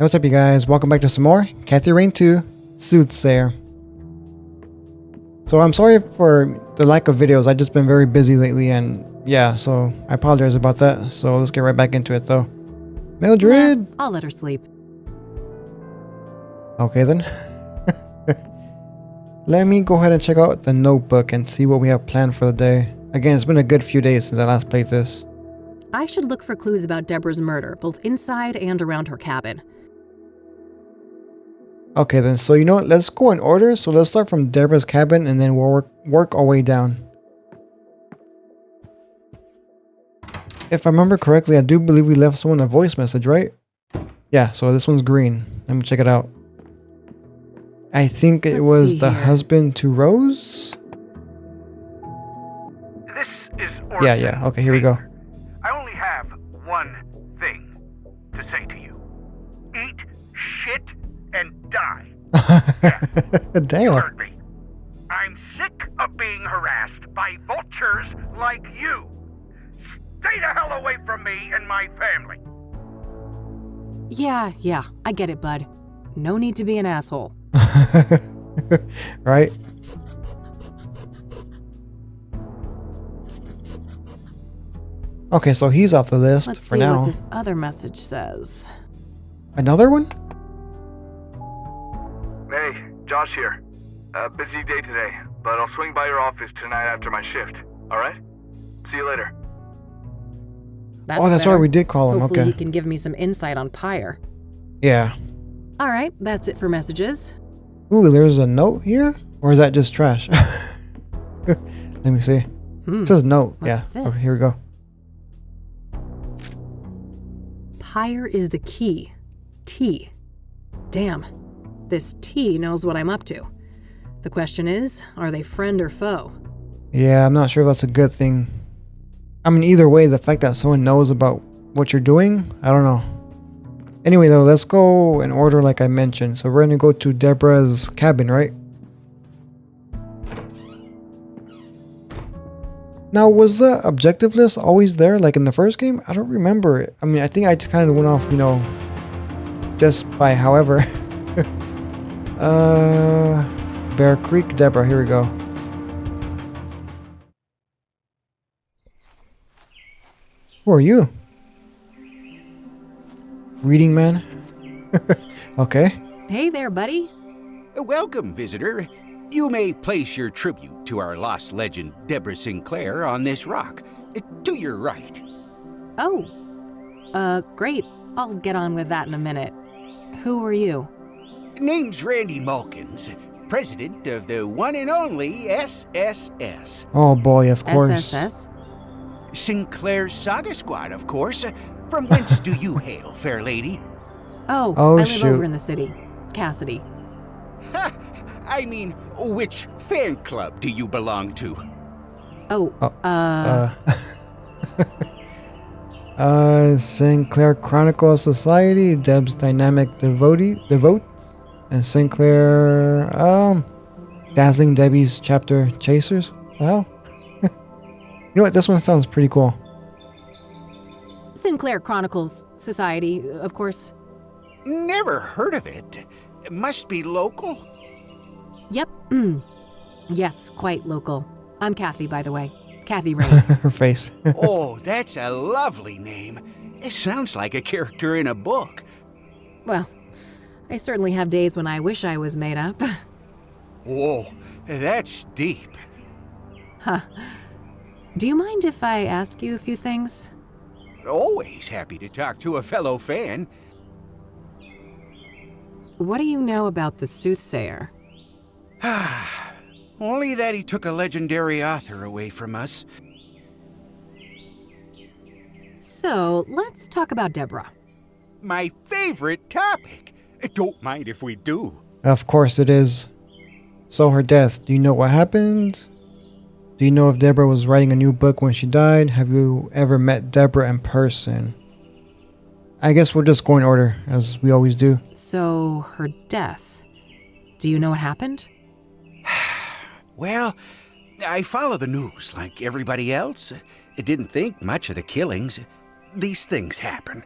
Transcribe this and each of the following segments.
What's up, you guys? Welcome back to some more Kathy Rain 2 Soothsayer. So I'm sorry for the lack of videos. I've just been very busy lately, and yeah, so I apologize about that. So let's get right back into it though. Mildred! Nah, I'll let her sleep. Okay then. Let me go ahead and check out the notebook and see what we have planned for the day. Again, it's been a good few days since I last played this. I should look for clues about Deborah's murder, both inside and around her cabin. Okay then, so you know what? Let's go in order. So let's start from Deborah's cabin and then we'll work our way down. If I remember correctly, I do believe we left someone a voice message, right? Yeah, so this one's green. Let me check it out. I think it was the husband to Rose? This is Orson. Yeah, okay, here we go. I only have one thing to say to you. Eat shit and die. Yeah, damn. you heard me. I'm sick of being harassed by vultures like you. Stay the hell away from me and my family. Yeah, I get it, bud. No need to be an asshole. Right? Okay, so he's off the list Let's for see now. what this other message says. Another one? Hey, Josh here. Busy day today, but I'll swing by your office tonight after my shift. Alright? See you later. That's right, we did call him. Hopefully Okay. he can give me some insight on Pyre. Yeah. Alright, that's it for messages. Ooh, there's a note here? Or is that just trash? Let me see. It says note. What's Okay, this? here we go. Pyre is the key. T. Damn. This T knows what I'm up to. The question is, are they friend or foe? Yeah, I'm not sure if that's a good thing. I mean, either way, the fact that someone knows about what you're doing, I don't know. Anyway, though, let's go in order like I mentioned. So we're going to go to Deborah's cabin, right? Now, was the objective list always there, like in the first game? I don't remember it. I mean, I think I just kind of went off, just by however. Bear Creek, Deborah, here we go. Who are you? Reading man? Okay. Hey there, buddy. Welcome, visitor. You may place your tribute to our lost legend, Deborah Sinclair, on this rock. To your right. Oh. Great. I'll get on with that in a minute. Who are you? Name's Randy Mulkins, president of the one and only SSS. Oh boy, of course. SSS? Sinclair Saga Squad, of course. From whence do you hail, fair lady? Oh, Oh, I live shoot. over in the city. Cassidy. Ha! I mean, which fan club do you belong to? Sinclair Chronicle Society, Deb's Dynamic Devote, and Sinclair, Dazzling Debbie's Chapter Chasers. What the hell? You know what? This one sounds pretty cool. Sinclair Chronicles Society, of course. Never heard of it. Must be local. Yep. Yes, quite local. I'm Kathy, by the way. Kathy Rain. Her face. Oh, that's a lovely name. It sounds like a character in a book. Well, I certainly have days when I wish I was made up. Whoa, that's deep. Huh. Do you mind if I ask you a few things? Always happy to talk to a fellow fan. What do you know about the Soothsayer? Only that he took a legendary author away from us. So, let's talk about Deborah. My favorite topic. Don't mind if we do. Of course it is. So her death, do you know what happened? Do you know if Deborah was writing a new book when she died? Have you ever met Deborah in person? I guess we'll just go in order, as we always do. So, her death. Do you know what happened? Well, I follow the news like everybody else. I didn't think much of the killings. These things happen.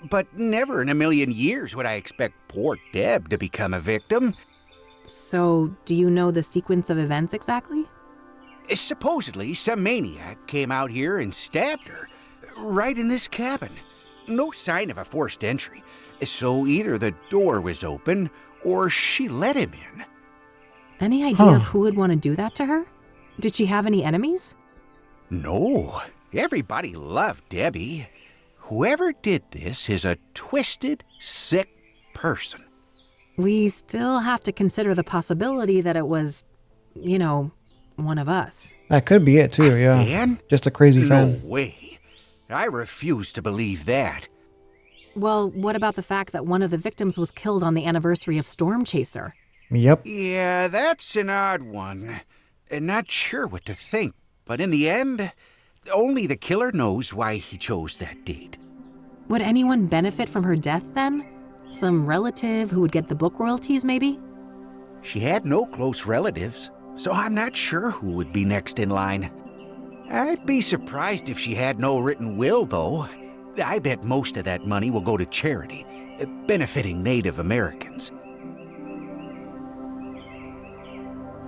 But never in a million years would I expect poor Deb to become a victim. So, do you know the sequence of events exactly? Supposedly, some maniac came out here and stabbed her, right in this cabin. No sign of a forced entry, so either the door was open or she let him in. Any idea of who would want to do that to her? Did she have any enemies? No, everybody loved Debbie. Whoever did this is a twisted, sick person. We still have to consider the possibility that it was, one of us. That could be it too, yeah. Fan? Just a crazy fan. No way. I refuse to believe that. Well, what about the fact that one of the victims was killed on the anniversary of Storm Chaser? Yep. Yeah, that's an odd one. Not sure what to think, but in the end, only the killer knows why he chose that date. Would anyone benefit from her death then? Some relative who would get the book royalties, maybe? She had no close relatives, so I'm not sure who would be next in line. I'd be surprised if she had no written will, though. I bet most of that money will go to charity, benefiting Native Americans.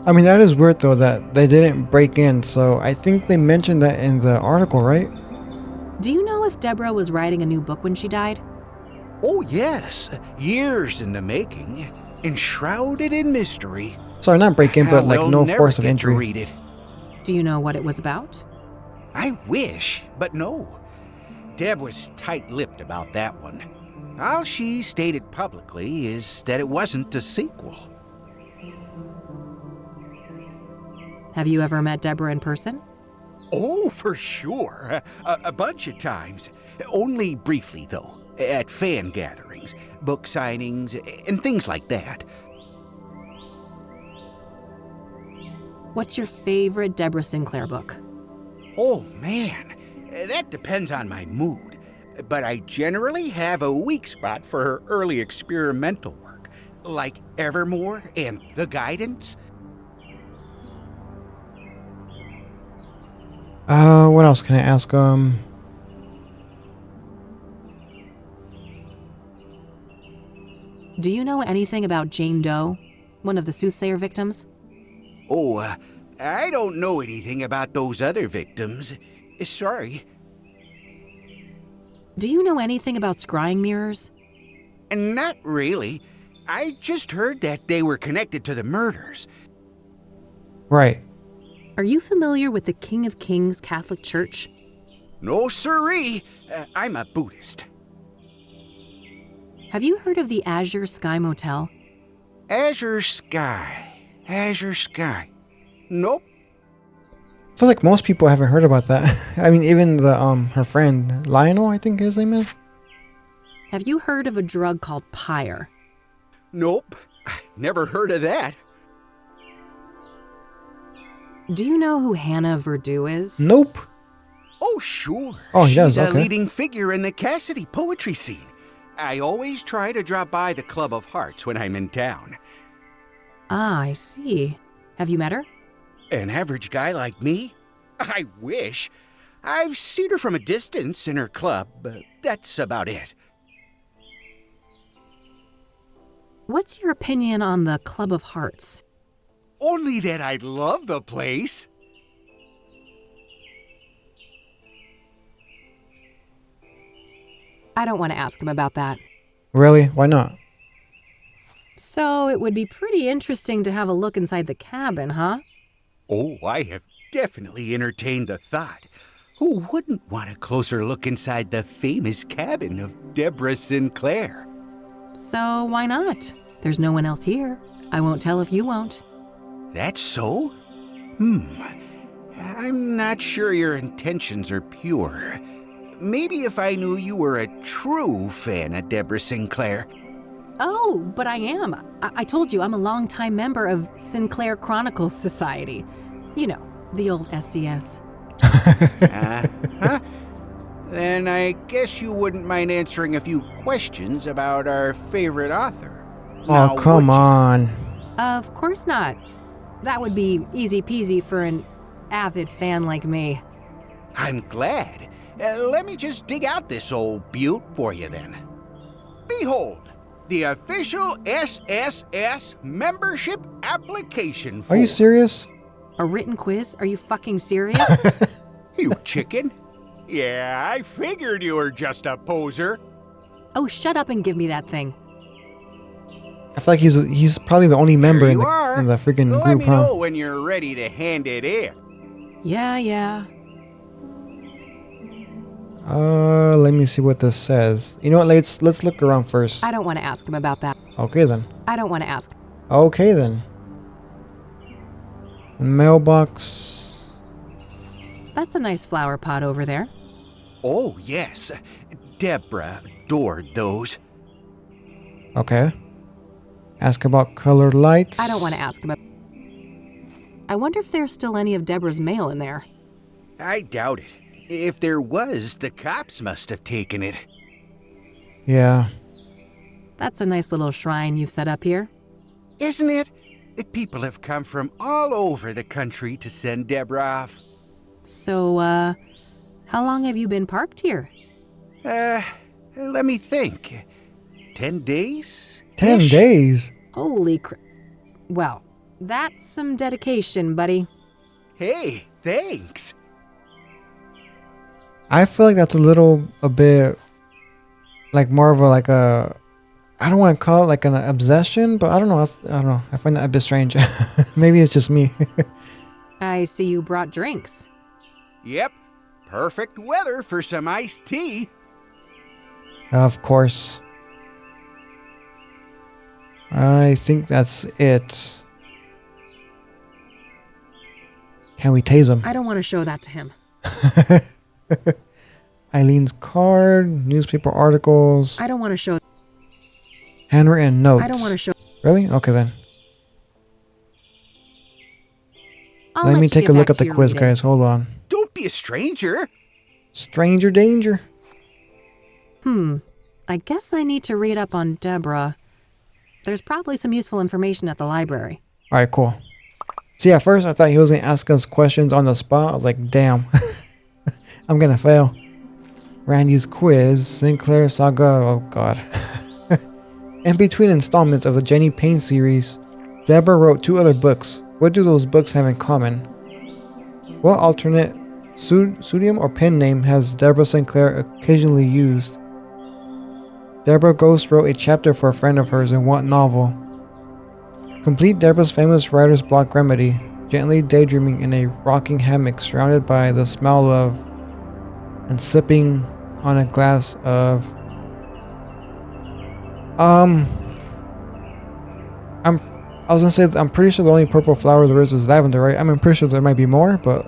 I mean, that is weird though that they didn't break in, so I think they mentioned that in the article, right? Do you know if Deborah was writing a new book when she died? Oh yes, years in the making, enshrouded in mystery. Sorry, not break in, but like We'll no never force of get to entry. read it. Do you know what it was about? I wish, but no. Deb was tight-lipped about that one. All she stated publicly is that it wasn't a sequel. Have you ever met Deborah in person? Oh, for sure. A bunch of times. Only briefly, though. At fan gatherings, book signings, and things like that. What's your favorite Deborah Sinclair book? Oh, man. That depends on my mood. But I generally have a weak spot for her early experimental work, like Evermore and The Guidance. What else can I ask? Do you know anything about Jane Doe, one of the Soothsayer victims? Oh, I don't know anything about those other victims. Sorry. Do you know anything about scrying mirrors? Not really. I just heard that they were connected to the murders. Right. Are you familiar with the King of Kings Catholic Church? No siree. I'm a Buddhist. Have you heard of the Azure Sky Motel? Azure Sky. Azure Sky. Nope. I feel like most people haven't heard about that. I mean, even the her friend Lionel, I think his name is. Have you heard of a drug called Pyre? Nope. Never heard of that. Do you know who Hannah Verdew is? Nope. Oh, sure. Oh, he She's does, a okay. leading figure in the Cassidy poetry scene. I always try to drop by the Club of Hearts when I'm in town. Ah, I see. Have you met her? An average guy like me? I wish. I've seen her from a distance in her club, but that's about it. What's your opinion on the Club of Hearts? Only that I love the place. I don't want to ask him about that. Really? Why not? So it would be pretty interesting to have a look inside the cabin, huh? Oh, I have definitely entertained the thought. Who wouldn't want a closer look inside the famous cabin of Deborah Sinclair? So why not? There's no one else here. I won't tell if you won't. That's so? I'm not sure your intentions are pure. Maybe if I knew you were a true fan of Deborah Sinclair. Oh, but I am. I told you I'm a longtime member of Sinclair Chronicles Society. You know, the old SCS. Uh-huh. Then I guess you wouldn't mind answering a few questions about our favorite author. Now, Oh, come would you? on. Of course not. That would be easy peasy for an avid fan like me. I'm glad. Let me just dig out this old butte for you then. Behold, the official SSS membership application form. Are you serious? A written quiz? Are you fucking serious? You chicken? Yeah, I figured you were just a poser. Oh, shut up and give me that thing. I feel like he's probably the only member There in you the, are. in the freaking Let group, me huh? know when you're ready to hand it in. Yeah. Let me see what this says. You know what, let's look around first. I don't want to ask him about that. Okay then. I don't want to ask. Okay then. Mailbox. That's a nice flower pot over there. Oh, yes. Deborah adored those. Okay. Ask about colored lights. I don't want to ask him about... I wonder if there's still any of Deborah's mail in there. I doubt it. If there was, the cops must have taken it. Yeah. That's a nice little shrine you've set up here. Isn't it? People have come from all over the country to send Deborah off. So, how long have you been parked here? Let me think. 10 days? 10 Ish. days? Holy Well, that's some dedication, buddy. Hey, thanks. I feel like that's a bit like more of a I don't want to call it like an obsession, but I don't know. I don't know. I find that a bit strange. Maybe it's just me. I see you brought drinks. Yep. Perfect weather for some iced tea. Of course. I think that's it. Can we tase him? I don't want to show that to him. Eileen's card, newspaper articles, I don't want to show... handwritten notes. I don't want to show... Really? Okay then. I'll Let me you take get a look back at to the your quiz, reading. guys. Hold on. Don't be a stranger. Stranger danger. I guess I need to read up on Deborah. There's probably some useful information at the library. All right, cool. See, at first I thought he was gonna ask us questions on the spot. I was like, damn, I'm gonna fail. Randy's quiz, Sinclair saga. Oh god. In between installments of the Jenny Payne series, Deborah wrote 2 other books. What do those books have in common? What alternate pseudonym or pen name has Deborah Sinclair occasionally used? Deborah Ghost wrote a chapter for a friend of hers in what novel? Complete Deborah's famous writer's block remedy, gently daydreaming in a rocking hammock surrounded by the smell of and sipping on a glass of I was gonna say I'm pretty sure the only purple flower there is lavender, right? I'm pretty sure there might be more, but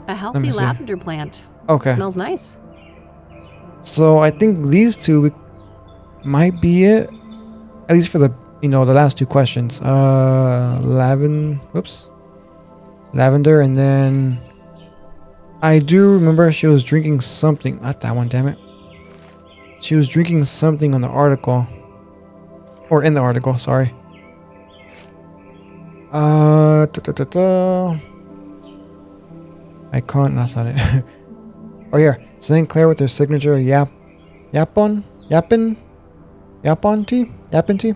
A me healthy see. lavender plant. okay. Smells nice. So I think these 2 might be it, at least for the last 2 questions. Lavender, and then I do remember she was drinking something. Not that one, damn it. She was drinking something on the article, or in the article. Sorry. I can't. That's not it. Oh here, Sinclair with her signature Yapon tea.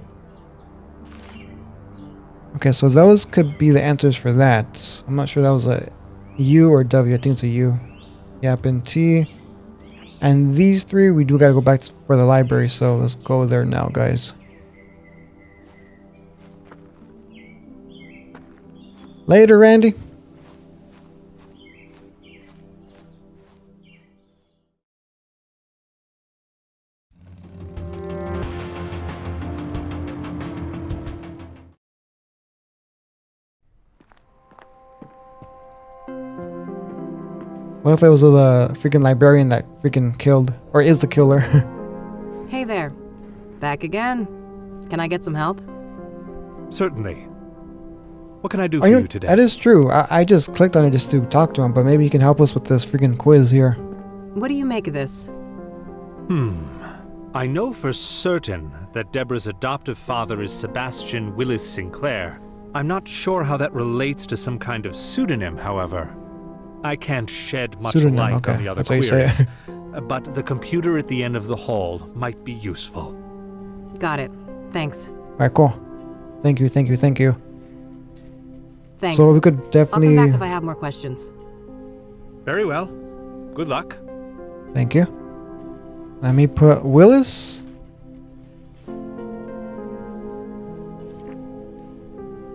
Okay, so those could be the answers for that. I'm not sure that was a U or W. I think it's a U. Yapon tea. And these 3 we do gotta go back for the library, so let's go there now, guys. Later, Randy. What if it was the freaking librarian that freaking killed, or is the killer? Hey there. Back again. Can I get some help? Certainly. What can I do Are for you- you today? That is true. I just clicked on it just to talk to him, but maybe he can help us with this freaking quiz here. What do you make of this? I know for certain that Deborah's adoptive father is Sebastian Willis Sinclair. I'm not sure how that relates to some kind of pseudonym, however. I can't shed much Pseudonym, light okay, on the other that's what you say. queries, but the computer at the end of the hall might be useful. Got it. Thanks. Alright, cool. Thank you. Thanks. So we could I'll come definitely... back if I have more questions. Very well. Good luck. Thank you. Let me put Willis.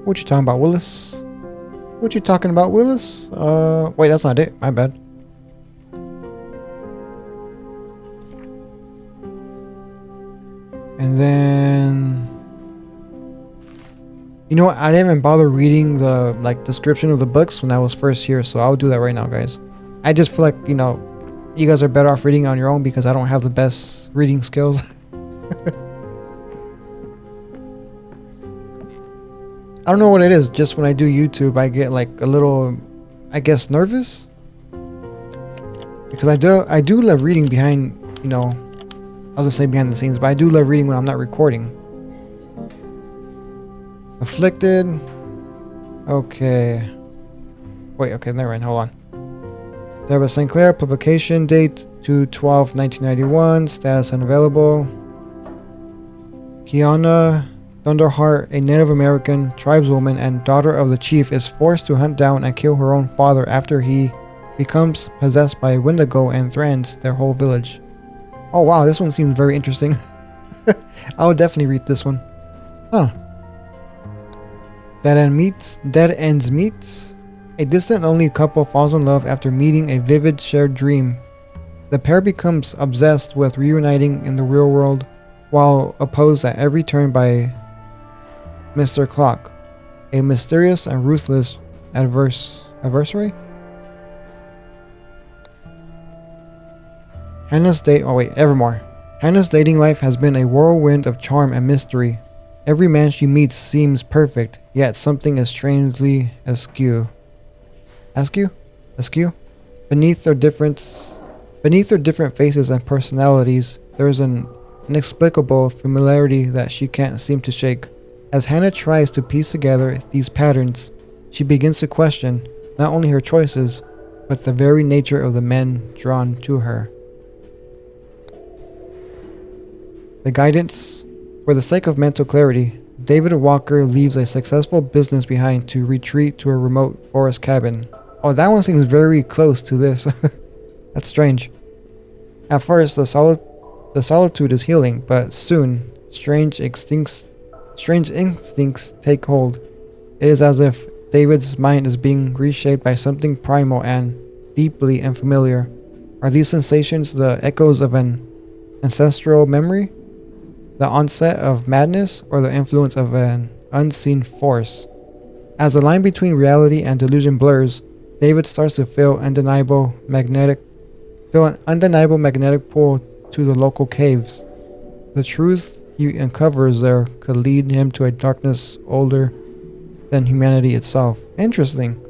What you talking about, Willis? What you talking about, Willis? Wait, that's not it. My bad. And then... You know what? I didn't even bother reading the description of the books when I was first here, so I'll do that right now, guys. I just feel like, you know, you guys are better off reading on your own because I don't have the best reading skills. I don't know what it is. Just when I do YouTube, I get like a little, I guess, nervous. Because I do love reading behind, you know, I was gonna say behind the scenes, but I do love reading when I'm not recording. Afflicted. Okay. Wait, okay, never mind. Hold on. Deborah Sinclair, publication date 2/12/1991, status unavailable. Kiana Thunderheart, a Native American tribeswoman and daughter of the chief, is forced to hunt down and kill her own father after he becomes possessed by a Wendigo and threatens their whole village. Oh wow, this one seems very interesting. I would definitely read this one. Huh. Dead Ends Meet. A distant lonely couple falls in love after meeting a vivid shared dream. The pair becomes obsessed with reuniting in the real world while opposed at every turn by Mr. Clock, a mysterious and ruthless adversary. Evermore. Hannah's dating life has been a whirlwind of charm and mystery. Every man she meets seems perfect, yet something is strangely askew. Beneath their different faces and personalities, there is an inexplicable familiarity that she can't seem to shake. As Hannah tries to piece together these patterns, she begins to question not only her choices, but the very nature of the men drawn to her. The guidance. For the sake of mental clarity, David Walker leaves a successful business behind to retreat to a remote forest cabin. Oh, that one seems very close to this. That's strange. At first, the solitude is healing, but soon, strange instincts take hold. It is as if David's mind is being reshaped by something primal and deeply unfamiliar. Are these sensations the echoes of an ancestral memory? The onset of madness, or the influence of an unseen force? As the line between reality and delusion blurs, David starts to feel an undeniable magnetic pull to the local caves. The truth he uncovers there could lead him to a darkness older than humanity itself. Interesting.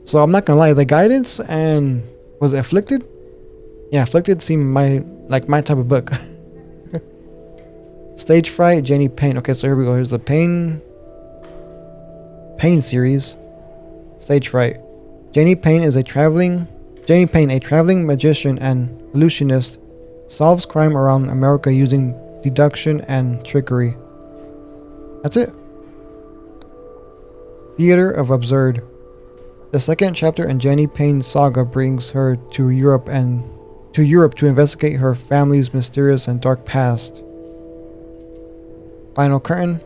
So I'm not gonna lie, the guidance and was it Afflicted? Yeah, Afflicted seemed my type of book. Stage Fright, Jenny Payne. Okay, so here we go. Here's the Payne series. Stage Fright. Jenny Payne, a traveling magician and illusionist, solves crime around America using deduction and trickery. That's it. Theater of Absurd. The second chapter in Jenny Payne's saga brings her to Europe to investigate her family's mysterious and dark past. Final curtain.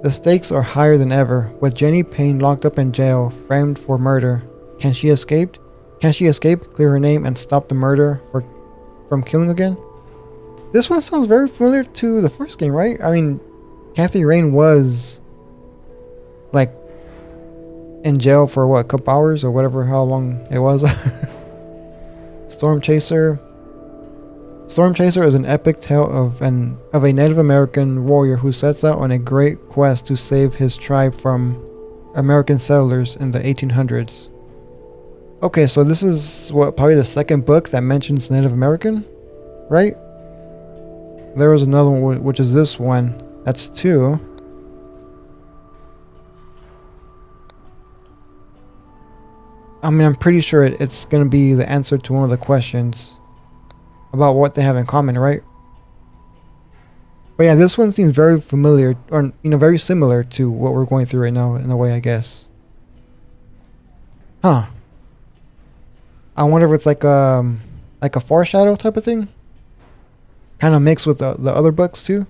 The stakes are higher than ever, with Jenny Payne locked up in jail, framed for murder. Can she escape, clear her name, and stop the murder from killing again? This one sounds very familiar to the first game, right? I mean, Kathy Rain was in jail for what, a couple hours or whatever, how long it was. Storm Chaser is an epic tale of a Native American warrior who sets out on a great quest to save his tribe from American settlers in the 1800s. Okay, so this is probably the second book that mentions Native American, right? There was another one, which is this one. That's 2. I mean, I'm pretty sure it's going to be the answer to one of the questions about what they have in common, right? But yeah, this one seems very familiar, or very similar to what we're going through right now in a way, I guess. Huh. I wonder if it's like a foreshadow type of thing. Kind of mixed with the other books too.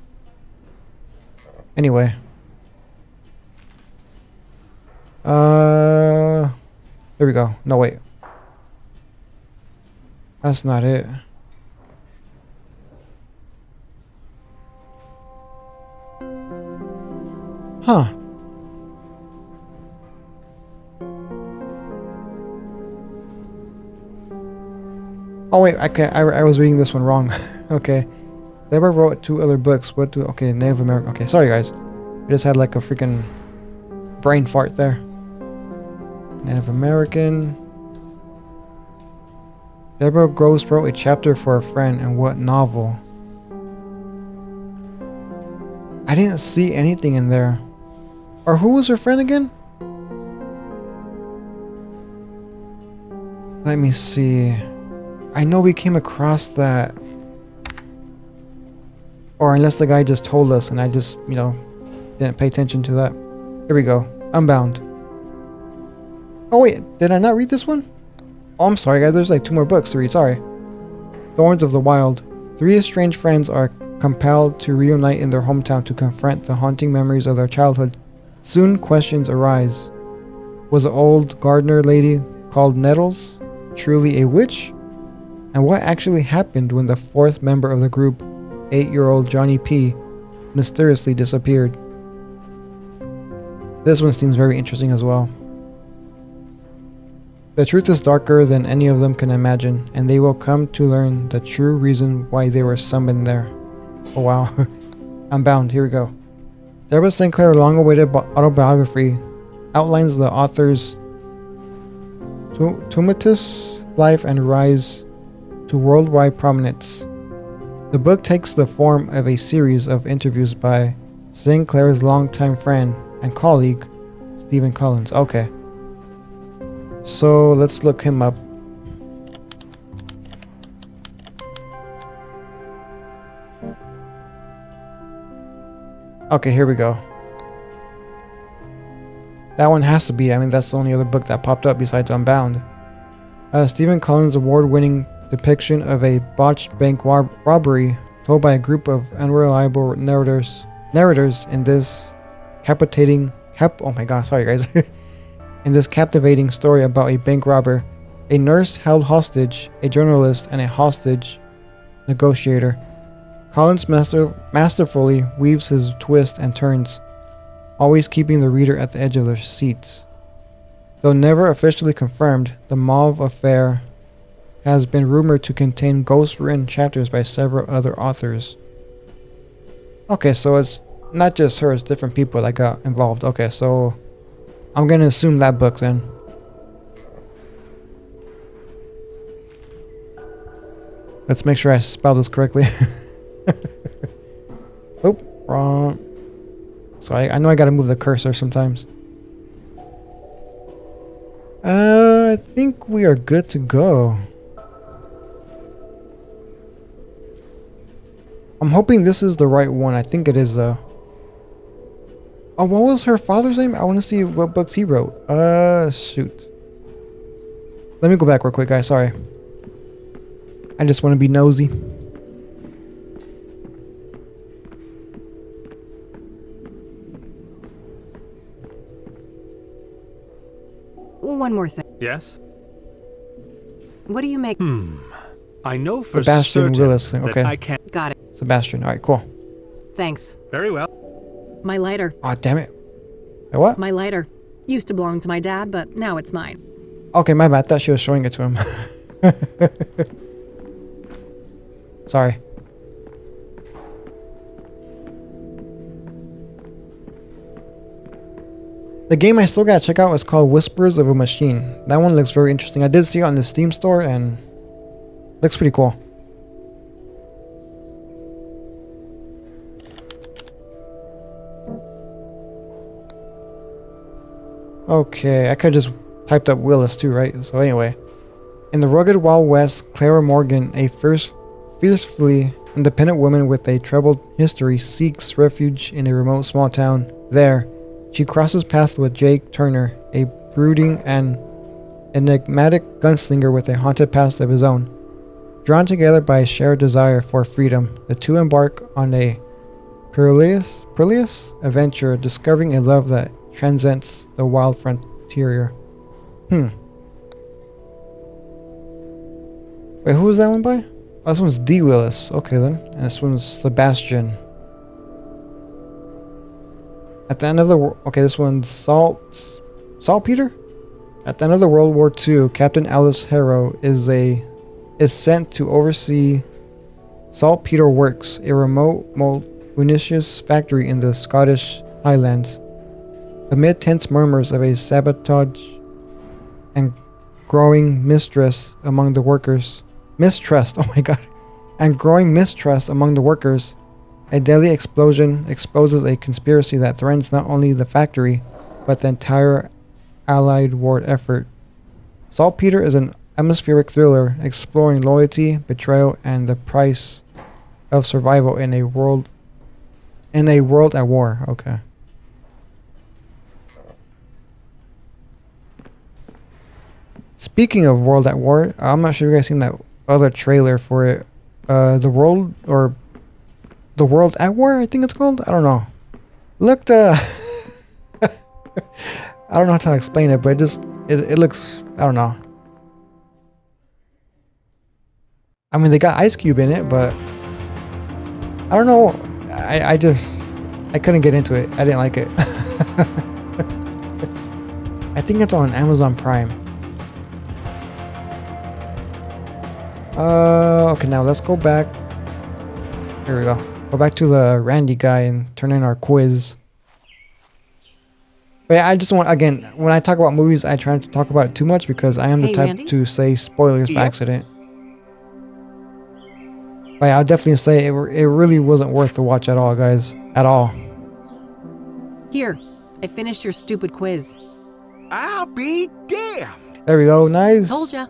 Anyway. Here we go. No, wait. That's not it. Huh. Oh wait, I was reading this one wrong. Okay. Deborah wrote 2 other books. Okay, Native American. Okay, sorry guys. I just had like a freaking brain fart there. Native American. Deborah Gross wrote a chapter for a friend in what novel? I didn't see anything in there. Or who was her friend again? Let me see. I know we came across that. Or unless the guy just told us and I just, didn't pay attention to that. Here we go. Unbound. Oh wait, did I not read this one? Oh, I'm sorry guys, there's like 2 more books to read, sorry. Thorns of the Wild. 3 estranged friends are compelled to reunite in their hometown to confront the haunting memories of their childhood. Soon questions arise. Was the old gardener lady called Nettles truly a witch? And what actually happened when the 4th member of the group, 8-year-old Johnny P, mysteriously disappeared? This one seems very interesting as well. The truth is darker than any of them can imagine, and they will come to learn the true reason why they were summoned there. Oh wow. Unbound, here we go. Deborah Sinclair's long-awaited autobiography outlines the author's tumultuous life and rise to worldwide prominence. The book takes the form of a series of interviews by Sinclair's longtime friend and colleague, Stephen Collins. Okay. So let's look him up. Okay, here we go. That one has to be, that's the only other book that popped up besides Unbound. Stephen Collins' award-winning depiction of a botched bank robbery told by a group of unreliable narrators in this in this captivating story about a bank robber, a nurse held hostage, a journalist, and a hostage negotiator. Collins masterfully weaves his twists and turns, always keeping the reader at the edge of their seats. Though never officially confirmed, the Mauve affair has been rumored to contain ghost-written chapters by several other authors. Okay, so it's not just her, it's different people that got involved. Okay, so I'm gonna assume that book's in. Let's make sure I spell this correctly. Oh, wrong. So I know I gotta move the cursor sometimes. I think we are good to go. I'm hoping this is the right one. I think it is though. Oh, what was her father's name? I want to see what books he wrote. Shoot. Let me go back real quick, guys. Sorry. I just want to be nosy. One more thing. Yes? What do you make? I know for Sebastian certain Willis. that Okay. I can't. Got it. Sebastian. All right, cool. Thanks. Very well. My lighter. Oh, damn it. Wait, what? My lighter. Used to belong to my dad, but now it's mine. Okay, my bad. I thought she was showing it to him. Sorry. The game I still gotta check out is called Whispers of a Machine. That one looks very interesting. I did see it on the Steam store and looks pretty cool. Okay, I could have just typed up Willis too, right? So anyway. In the rugged Wild West, Clara Morgan, a fiercely independent woman with a troubled history seeks refuge in a remote small town. There, she crosses paths with Jake Turner, a brooding and enigmatic gunslinger with a haunted past of his own. Drawn together by a shared desire for freedom, the two embark on a perilous adventure, discovering a love that transcends the wild frontier. Wait, who was that one by? Oh, this one's D. Willis. Okay then. And this one's Sebastian. At the end of the world. Okay, this one's Saltpeter? At the end of the World War II, Captain Alice Harrow is sent to oversee Saltpeter Works, a remote munitions factory in the Scottish Highlands. Amid tense murmurs of a sabotage and growing mistrust among the workers, and growing mistrust among the workers, a deadly explosion exposes a conspiracy that threatens not only the factory, but the entire Allied war effort. Saltpeter is an atmospheric thriller exploring loyalty, betrayal, and the price of survival in a world at war. Okay. Speaking of World at War, I'm not sure if you guys seen that other trailer for it. The World at War, I think it's called. I don't know. Looked I don't know how to explain it, but it looks, I don't know. I mean, they got Ice Cube in it, but I don't know. I couldn't get into it. I didn't like it. I think it's on Amazon Prime. Okay, now let's go back. Here we go. Go back to the Randy guy and turn in our quiz. But yeah, I just want, again, when I talk about movies, I try not to talk about it too much because I am the type Randy? to say spoilers by accident. But yeah, I'll definitely say it really wasn't worth the watch at all, guys. At all. Here, I finished your stupid quiz. I'll be damned. There we go. Nice. Told ya.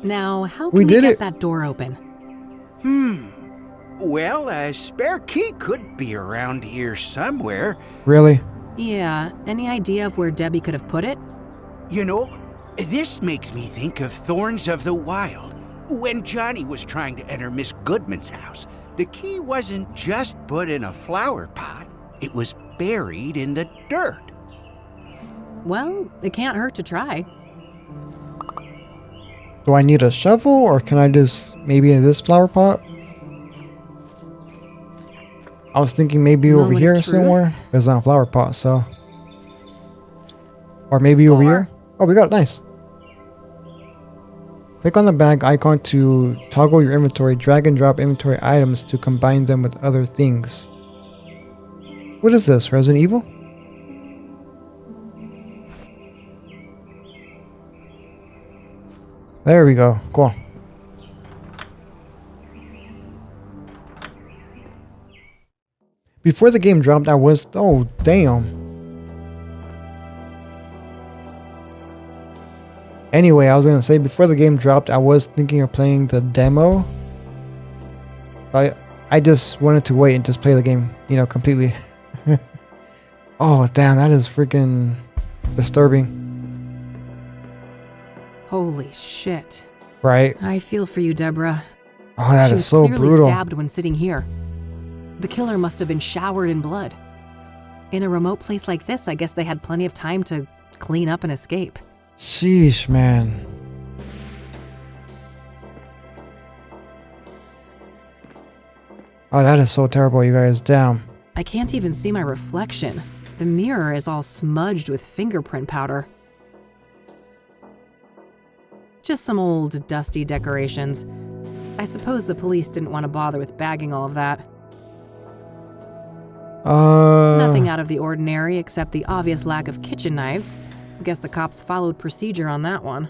Now, how We can we did get it. that door open? Well, a spare key could be around here somewhere. Really? Yeah, any idea of where Debbie could have put it? You know, this makes me think of Thorns of the Wild. When Johnny was trying to enter Miss Goodman's house, the key wasn't just put in a flower pot. It was buried in the dirt. Well, it can't hurt to try. Do I need a shovel or can I just maybe in this flower pot? I was thinking maybe over Moment of here truth. somewhere. There's not a flower pot, so. Or maybe over here. Oh, we got it. Nice. Click on the bag icon to toggle your inventory. Drag and drop inventory items to combine them with other things. What is this? Resident Evil? There we go. Cool. Before the game dropped, I was... Oh, damn. Anyway, I was going to say, before the game dropped, I was thinking of playing the demo. I just wanted to wait and just play the game, you know, completely. Oh, damn, that is freaking disturbing. Holy shit. Right? I feel for you, Deborah. Oh, that She is was so clearly brutal. stabbed when sitting here. The killer must have been showered in blood. In a remote place like this, I guess they had plenty of time to clean up and escape. Sheesh, man. Oh, that is so terrible, you guys. Damn. I can't even see my reflection. The mirror is all smudged with fingerprint powder. Just some old, dusty decorations. I suppose the police didn't want to bother with bagging all of that. Nothing out of the ordinary except the obvious lack of kitchen knives. Guess the cops followed procedure on that one.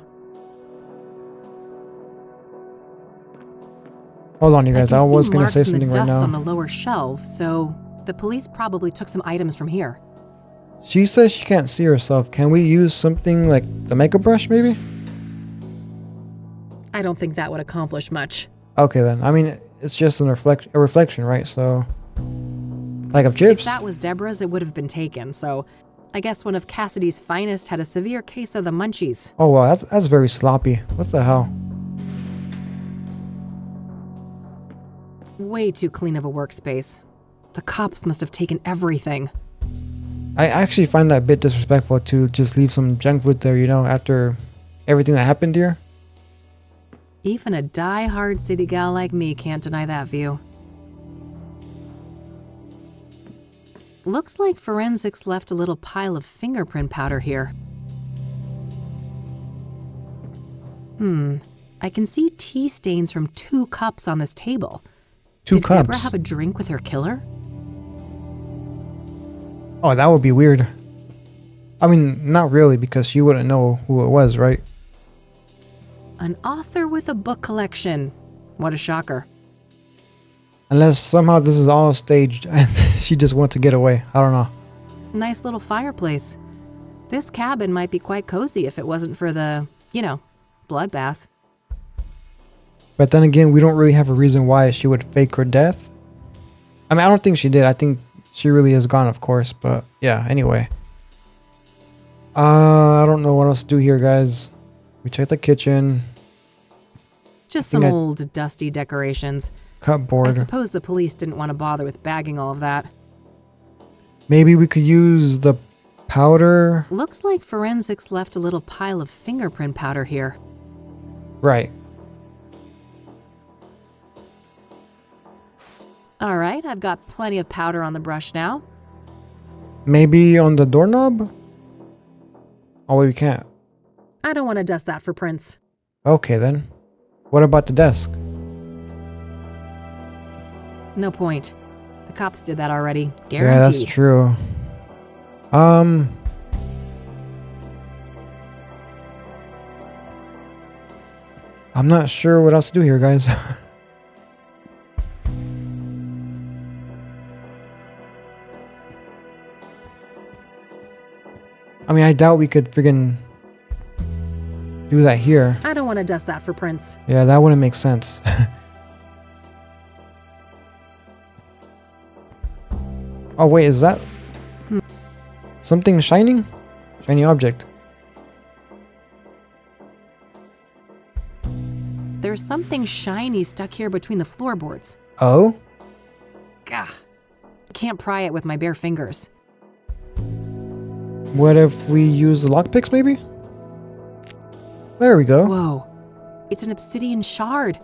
Hold on, you guys. I can see was going to say marks in the something right dust now. on the lower shelf, so the police probably took some items from here. She says she can't see herself. Can we use something like the makeup brush, maybe? I don't think that would accomplish much. Okay, then. I mean, it's just a reflection, right? So, like of If chips. that was Deborah's, it would have been taken, so I guess one of Cassidy's finest had a severe case of the munchies. Oh wow, that's very sloppy. What the hell? Way too clean of a workspace. The cops must have taken everything. I actually find that a bit disrespectful to just leave some junk food there, you know, after everything that happened here. Even a die-hard city gal like me can't deny that view. Looks like forensics left a little pile of fingerprint powder here. I can see tea stains from 2 cups on this table. Did Deborah cups. have a drink with her killer? Oh, that would be weird. I mean, not really, because she wouldn't know who it was, right? An author with a book collection. What a shocker. Unless somehow this is all staged and she just wants to get away. I don't know. Nice little fireplace. This cabin might be quite cozy if it wasn't for the, bloodbath. But then again, we don't really have a reason why she would fake her death. I mean, I don't think she did. I think she really is gone, of course. But yeah, anyway. I don't know what else to do here, guys. We checked the kitchen. Just some old, dusty decorations. I Cupboard. suppose the police didn't want to bother with bagging all of that. Maybe we could use the powder. Looks like forensics left a little pile of fingerprint powder here. Right. All right, I've got plenty of powder on the brush now. Maybe on the doorknob? Oh, wait, we can't. I don't want to dust that for prints. Okay, then. What about the desk? No point. The cops did that already. Guaranteed. Yeah, that's true. I'm not sure what else to do here, guys. I mean, I doubt we could friggin' do that here. I don't want to dust that for prints. Yeah, that wouldn't make sense. Oh, wait, is that something shining? Shiny object. There's something shiny stuck here between the floorboards. Oh? Gah. Can't pry it with my bare fingers. What if we use the lockpicks, maybe? There we go. Whoa. It's an obsidian shard.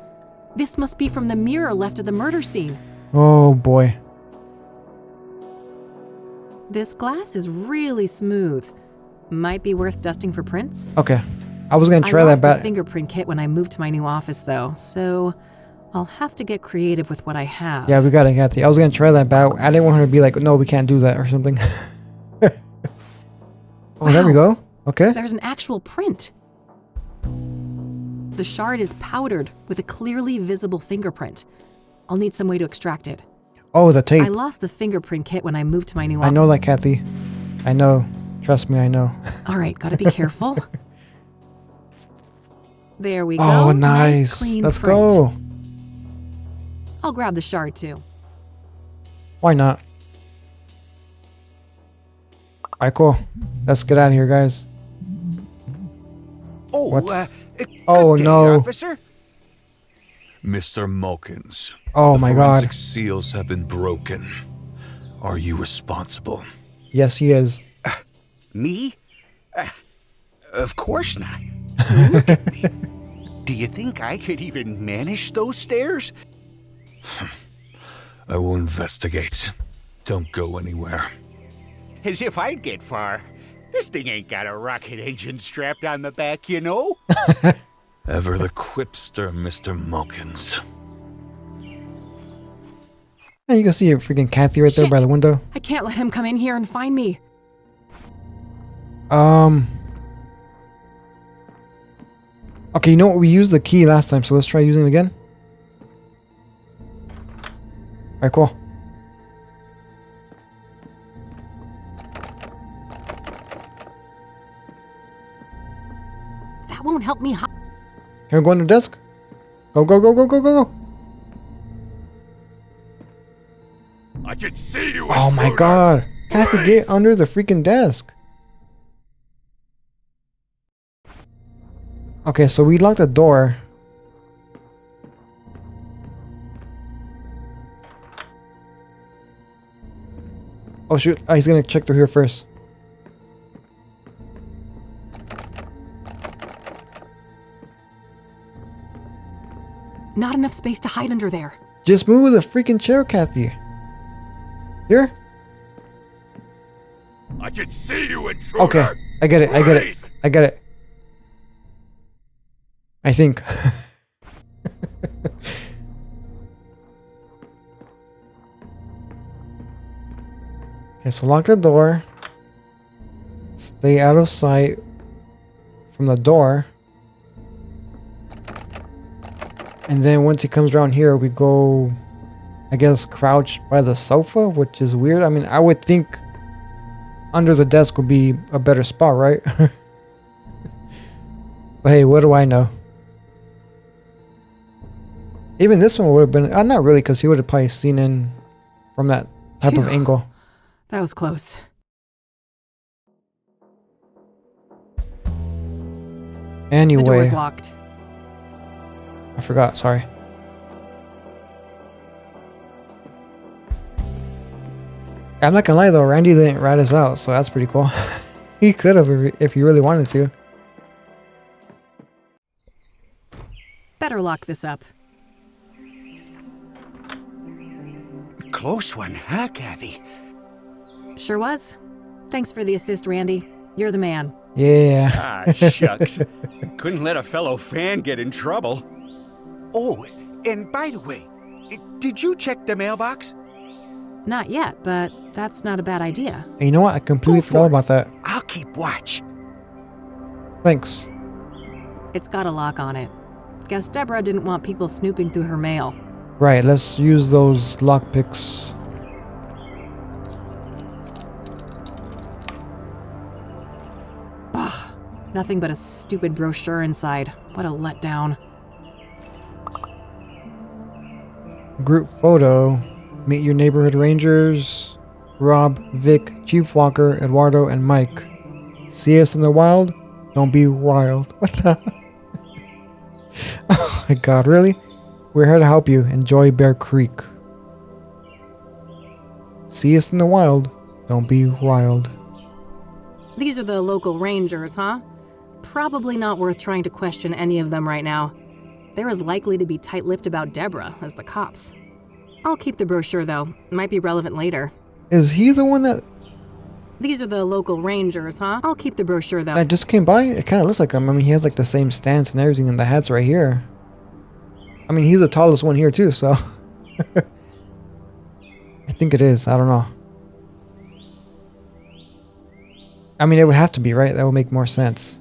This must be from the mirror left at the murder scene. Oh, boy. This glass is really smooth. Might be worth dusting for prints. Okay. I was going to try I that lost the back. fingerprint kit when I moved to my new office, though, so I'll have to get creative with what I have. Yeah, we got it, Kathy. I was going to try that back. I didn't want her to be like, no, we can't do that or something. Oh, there we go. Okay. There's an actual print. The shard is powdered with a clearly visible fingerprint. I'll need some way to extract it. Oh, the tape. I lost the fingerprint kit when I moved to my new office. I know that, Kathy. I know. Trust me, I know. All right, gotta be careful. There we go. Oh, nice. Clean Let's print. go. I'll grab the shard too. Why not? Alright, cool. Let's get out of here, guys. Oh, What's- good Oh, day, no. officer. Mr. Malkins. Oh, the my forensic God. seals have been broken. Are you responsible? Yes, he is. Me? Of course not. Look at me. Do you think I could even manage those stairs? I will investigate. Don't go anywhere. As if I'd get far. This thing ain't got a rocket engine strapped on the back, you know? Ever the quipster, Mr. Malkins. And you can see your freaking Kathy right there by Shit. the window. I can't let him come in here and find me. Okay, you know what? We used the key last time, so let's try using it again. Alright, cool. That won't help me. Can we go on the desk? Go, go, go, go, go, go, go. I can see you. Oh my intruder. god. Kathy, get under the freaking desk. Okay, so we locked the door. Oh shoot, he's gonna check through here first. Not enough space to hide under there. Just move the freaking chair, Kathy. Here? I can see you, intruder. Okay, I get it, I get it, I get it. I think. Okay, so lock the door. Stay out of sight from the door. And then once he comes around here, we go, I guess, crouch by the sofa, which is weird. I mean, I would think under the desk would be a better spot, right? But hey, what do I know? Even this one would have been, not really, because he would have probably seen in from that type of Phew. angle. That was close. The door Anyway, is locked. I forgot, sorry. I'm not gonna lie though, Randy didn't rat us out, so that's pretty cool. He could have if he really wanted to. Better lock this up. Close one, huh, Kathy? Sure was. Thanks for the assist, Randy. You're the man. Yeah. Ah, shucks. Couldn't let a fellow fan get in trouble. Oh, and by the way, did you check the mailbox? Not yet, but that's not a bad idea. And you know what? I completely Go for forgot it. about that. I'll keep watch. Thanks. It's got a lock on it. Guess Deborah didn't want people snooping through her mail. Right, let's use those lockpicks. Ugh, nothing but a stupid brochure inside. What a letdown. Group photo. Meet your neighborhood rangers. Rob, Vic, Chief Walker, Eduardo, and Mike. See us in the wild? Don't be wild. What the? Oh my god, really? We're here to help you. Enjoy Bear Creek. See us in the wild. Don't be wild. These are the local rangers, huh? Probably not worth trying to question any of them right now. They're as likely to be tight-lipped about Deborah as the cops. I'll keep the brochure, though. Might be relevant later. Is he the one that These are the local rangers, huh? I'll keep the brochure, though. just came by? It kind of looks like him. I mean, he has like the same stance and everything, and the hat's right here. I mean, he's the tallest one here too, so. I think it is. I don't know. I mean, it would have to be, right? That would make more sense.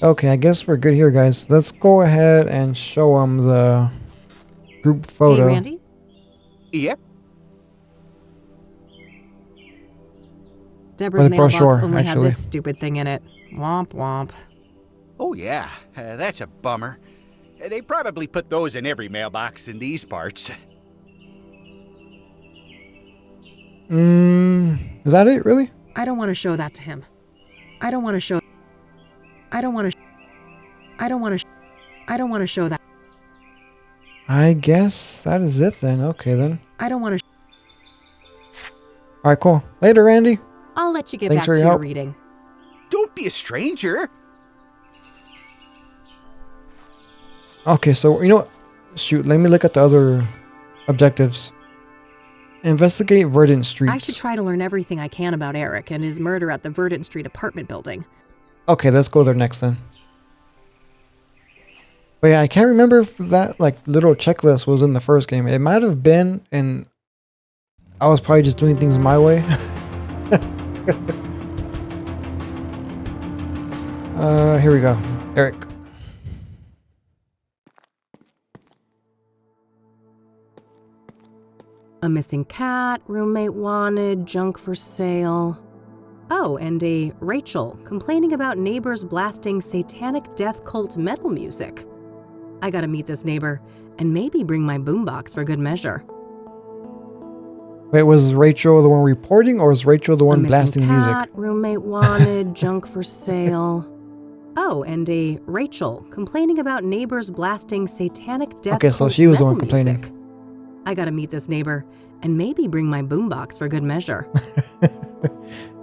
Okay, I guess we're good here, guys. Let's go ahead and show them the group photo. Hey, Randy? Yep. Deborah's the mailbox brochure, only had actually. this stupid thing in it. Womp womp. Oh, yeah. That's a bummer. They probably put those in every mailbox in these parts. Is that it, really? I don't want to show that to him. I don't want to show that. I guess that is it then. Okay, then. I don't want to. All right, cool. Later, Randy. I'll let you get Thanks back for to your your help. reading. Don't be a stranger. Okay, so, you know what? Shoot, let me look at the other objectives. Investigate Verdant Street. I should try to learn everything I can about Eric and his murder at the Verdant Street apartment building. Okay, let's go there next then. But yeah, I can't remember if that like little checklist was in the first game. It might have been, and I was probably just doing things my way. Here we go. Eric. A missing cat, roommate wanted, junk for sale. Oh, and a Rachel complaining about neighbors blasting satanic death cult metal music. I gotta meet this neighbor, and maybe bring my boombox for good measure. Wait, was Rachel the one reporting, or was Rachel the A one missing blasting cat, music? roommate wanted, junk for sale. Oh, and a Rachel complaining about neighbors blasting satanic death Okay, so cult she was the one metal complaining. music. I gotta meet this neighbor, and maybe bring my boombox for good measure.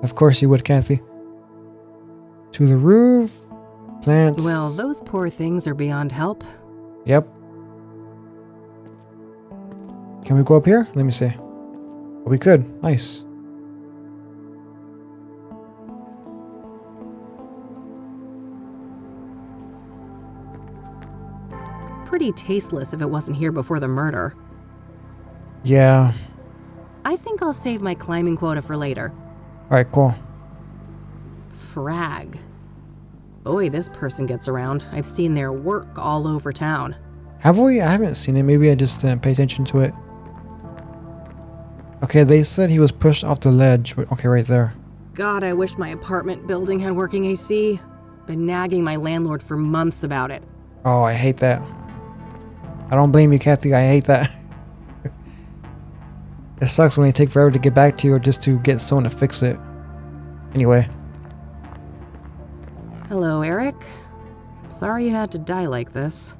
Of course you would, Kathy. To the roof. Plants. Well, those poor things are beyond help. Yep. Can we go up here? Let me see. Oh, we could. Nice. Pretty tasteless if it wasn't here before the murder. Yeah. I think I'll save my climbing quota for later. Alright, cool. Frag. Boy, this person gets around. I've seen their work all over town. Have we? I haven't seen it. Maybe I just didn't pay attention to it. Okay, they said he was pushed off the ledge. Okay, right there. God, I wish my apartment building had working AC. Been nagging my landlord for months about it. Oh, I hate that. I don't blame you, Kathy. I hate that. It sucks when they take forever to get back to you or just to get someone to fix it. Anyway. Hello, Eric. Sorry you had to die like this.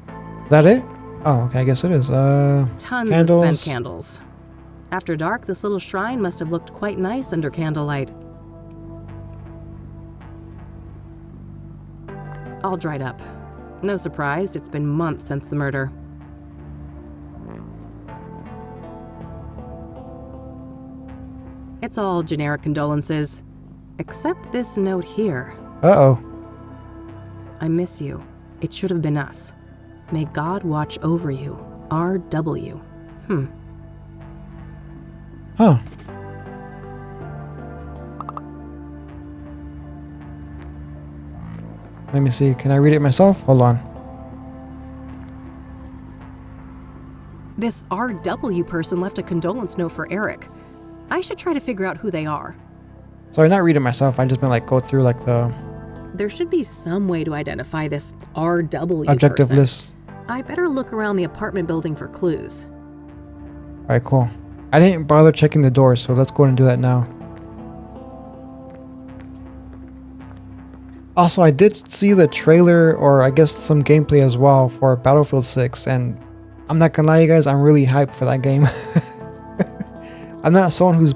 Is that it? Oh, okay, I guess it is. Tons candles. of spent candles. After dark, this little shrine must have looked quite nice under candlelight. All dried up. No surprise, it's been months since the murder. It's all generic condolences. Except this note here. Uh-oh. I miss you. It should have been us. May God watch over you. R.W. Huh. Let me see. Can I read it myself? Hold on. This R.W. person left a condolence note for Eric. I should try to figure out who they are. Sorry, not read it myself. I just been like go through like the There should be some way to identify this R.W. objective person. list. I better look around the apartment building for clues. Alright, cool. I didn't bother checking the doors, so let's go ahead and do that now. Also, I did see the trailer, or I guess some gameplay as well, for Battlefield 6, and I'm not gonna lie, you guys, I'm really hyped for that game. I'm not someone who's,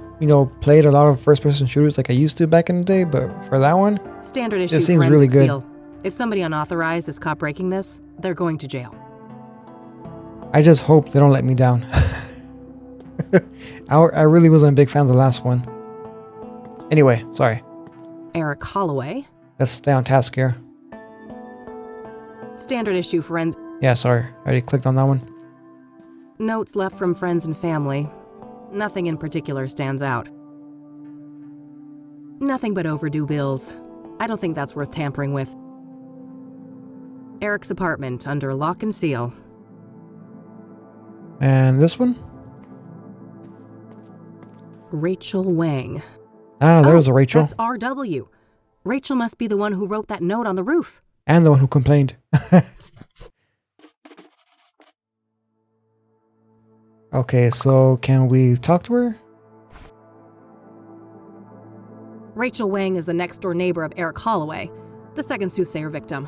played a lot of first-person shooters like I used to back in the day, but for that one, Standard issue it seems forensic really good. seal. If somebody unauthorized is caught breaking this, they're going to jail. I just hope they don't let me down. I really wasn't a big fan of the last one. Anyway, sorry. Eric Holloway. Let's stay on task here. Standard issue forensic. Yeah, sorry. I already clicked on that one. Notes left from friends and family. Nothing in particular stands out. Nothing but overdue bills. I don't think that's worth tampering with. Eric's apartment under lock and seal. And this one? Rachel Wang. Ah, there's a Rachel. That's R.W. Rachel must be the one who wrote that note on the roof. And the one who complained. Okay, so can we talk to her? Rachel Wang is the next door neighbor of Eric Holloway, the second Soothsayer victim.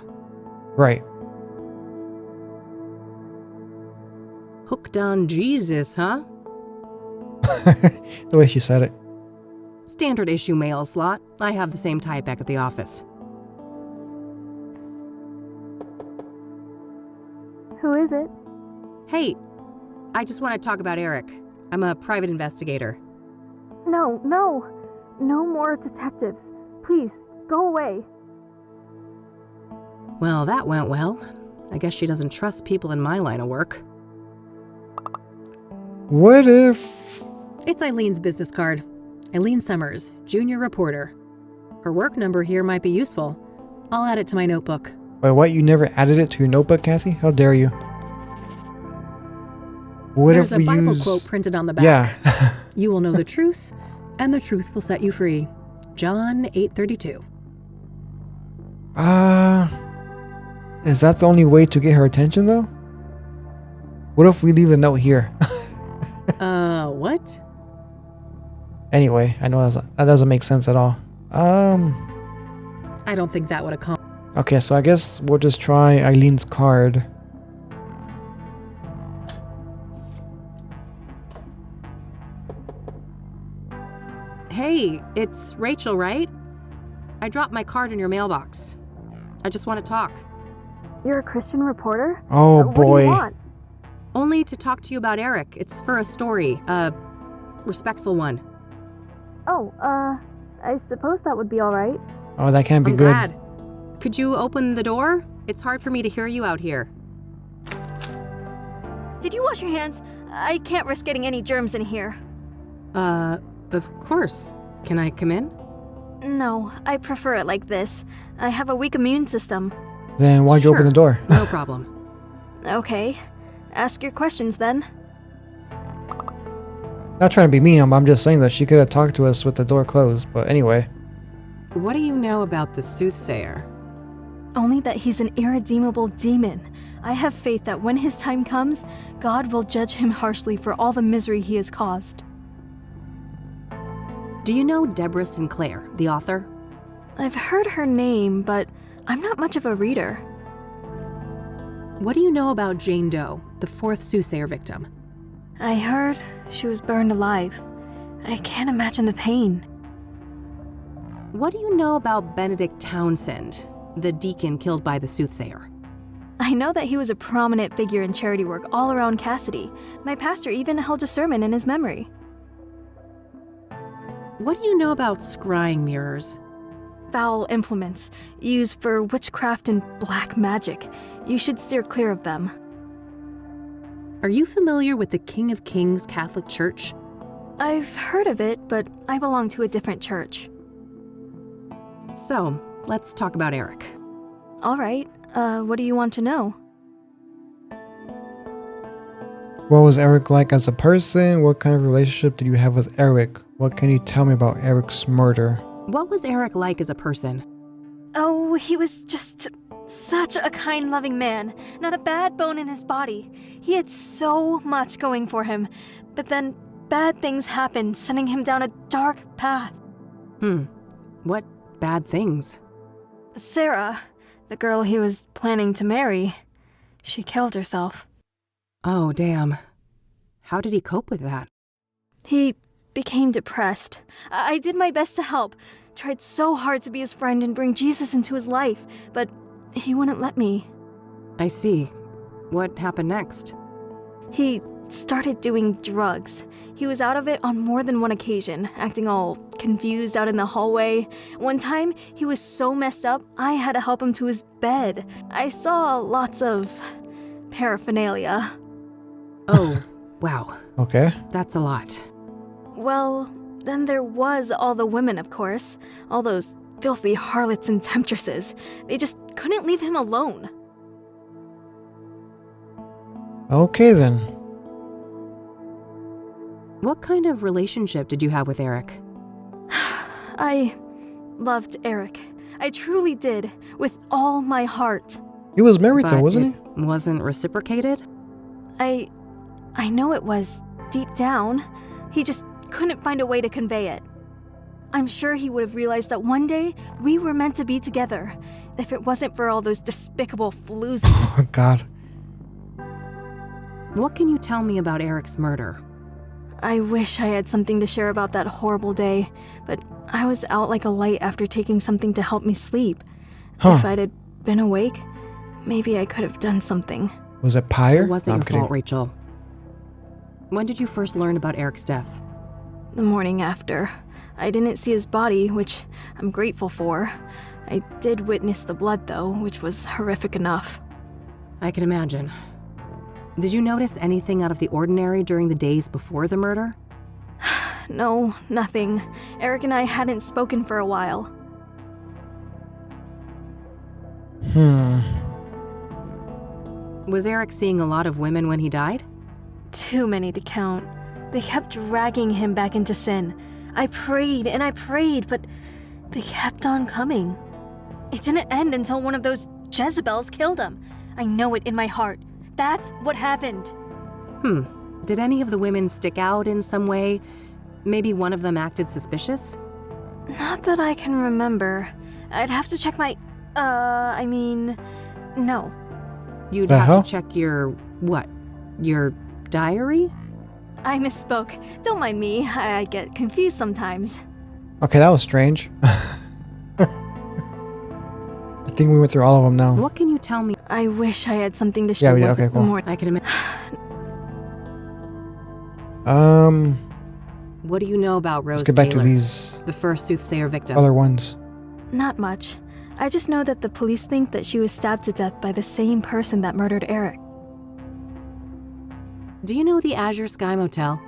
Right. Hooked on Jesus, huh? The way she said it. Standard issue mail slot. I have the same type back at the office. Who is it? Hey, I just want to talk about Eric. I'm a private investigator. No. No more detectives. Please, go away. Well, that went well. I guess she doesn't trust people in my line of work. What if... It's Eileen's business card. Eileen Summers, junior reporter. Her work number here might be useful. I'll add it to my notebook. Wait, what? You never added it to your notebook, Kathy? How dare you? What There's if we a Bible use... quote printed on the back. Yeah. You will know the truth, and the truth will set you free. John 8:32. Is that the only way to get her attention, though? What if we leave the note here? What? Anyway, I know that doesn't make sense at all. I don't think that would have come. Okay, so I guess we'll just try Eileen's card. Hey, it's Rachel, right? I dropped my card in your mailbox. I just want to talk. You're a Christian reporter? Oh What do boy. you want? Only to talk to you about Eric. It's for a story, a respectful one. Oh, I suppose that would be alright. Oh, that can't be I'm good. glad. Could you open the door? It's hard for me to hear you out here. Did you wash your hands? I can't risk getting any germs in here. Of course. Can I come in? No, I prefer it like this. I have a weak immune system. Then why'd you open Sure, the door? No problem. Okay. Ask your questions then. Not trying to be mean, I'm just saying that she could have talked to us with the door closed. But anyway. What do you know about the Soothsayer? Only that he's an irredeemable demon. I have faith that when his time comes, God will judge him harshly for all the misery he has caused. Do you know Deborah Sinclair, the author? I've heard her name, but I'm not much of a reader. What do you know about Jane Doe, the fourth Soothsayer victim? I heard she was burned alive. I can't imagine the pain. What do you know about Benedict Townsend, the deacon killed by the Soothsayer? I know that he was a prominent figure in charity work all around Cassidy. My pastor even held a sermon in his memory. What do you know about scrying mirrors? Foul implements, used for witchcraft and black magic. You should steer clear of them. Are you familiar with the King of Kings Catholic Church? I've heard of it, but I belong to a different church. So, let's talk about Eric. All right, what do you want to know? What was Eric like as a person? What kind of relationship did you have with Eric? What can you tell me about Eric's murder? What was Eric like as a person? Oh, he was just such a kind, loving man. Not a bad bone in his body. He had so much going for him. But then bad things happened, sending him down a dark path. What bad things? Sarah, the girl he was planning to marry, she killed herself. Oh, damn. How did he cope with that? He became depressed. I did my best to help. Tried so hard to be his friend and bring Jesus into his life, but he wouldn't let me. I see. What happened next? He started doing drugs. He was out of it on more than one occasion, acting all confused out in the hallway. One time, he was so messed up, I had to help him to his bed. I saw lots of paraphernalia. Oh, wow. Okay. That's a lot. Well, then there was all the women, of course. All those filthy harlots and temptresses. They just couldn't leave him alone. Okay then. What kind of relationship did you have with Eric? I loved Eric. I truly did, with all my heart. He was married though, But wasn't it wasn't reciprocated? I know it was, deep down. He just couldn't find a way to convey it. I'm sure he would have realized that one day we were meant to be together, if it wasn't for all those despicable floozies. Oh God. What can you tell me about Eric's murder? I wish I had something to share about that horrible day, but I was out like a light after taking something to help me sleep. Huh. If I'd had been awake, maybe I could have done something. Was it Pyre? It wasn't No, I'm your kidding. fault, Rachel. When did you first learn about Eric's death? The morning after. I didn't see his body, which I'm grateful for. I did witness the blood, though, which was horrific enough. I can imagine. Did you notice anything out of the ordinary during the days before the murder? No, nothing. Eric and I hadn't spoken for a while. Was Eric seeing a lot of women when he died? Too many to count. They kept dragging him back into sin. I prayed and I prayed, but they kept on coming. It didn't end until one of those Jezebel's killed him. I know it in my heart. That's what happened. Did any of the women stick out in some way? Maybe one of them acted suspicious? Not that I can remember. I'd have to check my... no. You'd The have hell? to check your... what? Your diary? I misspoke. Don't mind me. I get confused sometimes. Okay, that was strange. I think we went through all of them now. What can you tell me? I wish I had something to show. Yeah, we did. Was Okay, it cool. more- I can imagine. What do you know about Rose Let's get back Taylor, to these the first Soothsayer victim? other ones. Not much. I just know that the police think that she was stabbed to death by the same person that murdered Eric. Do you know the Azure Sky Motel?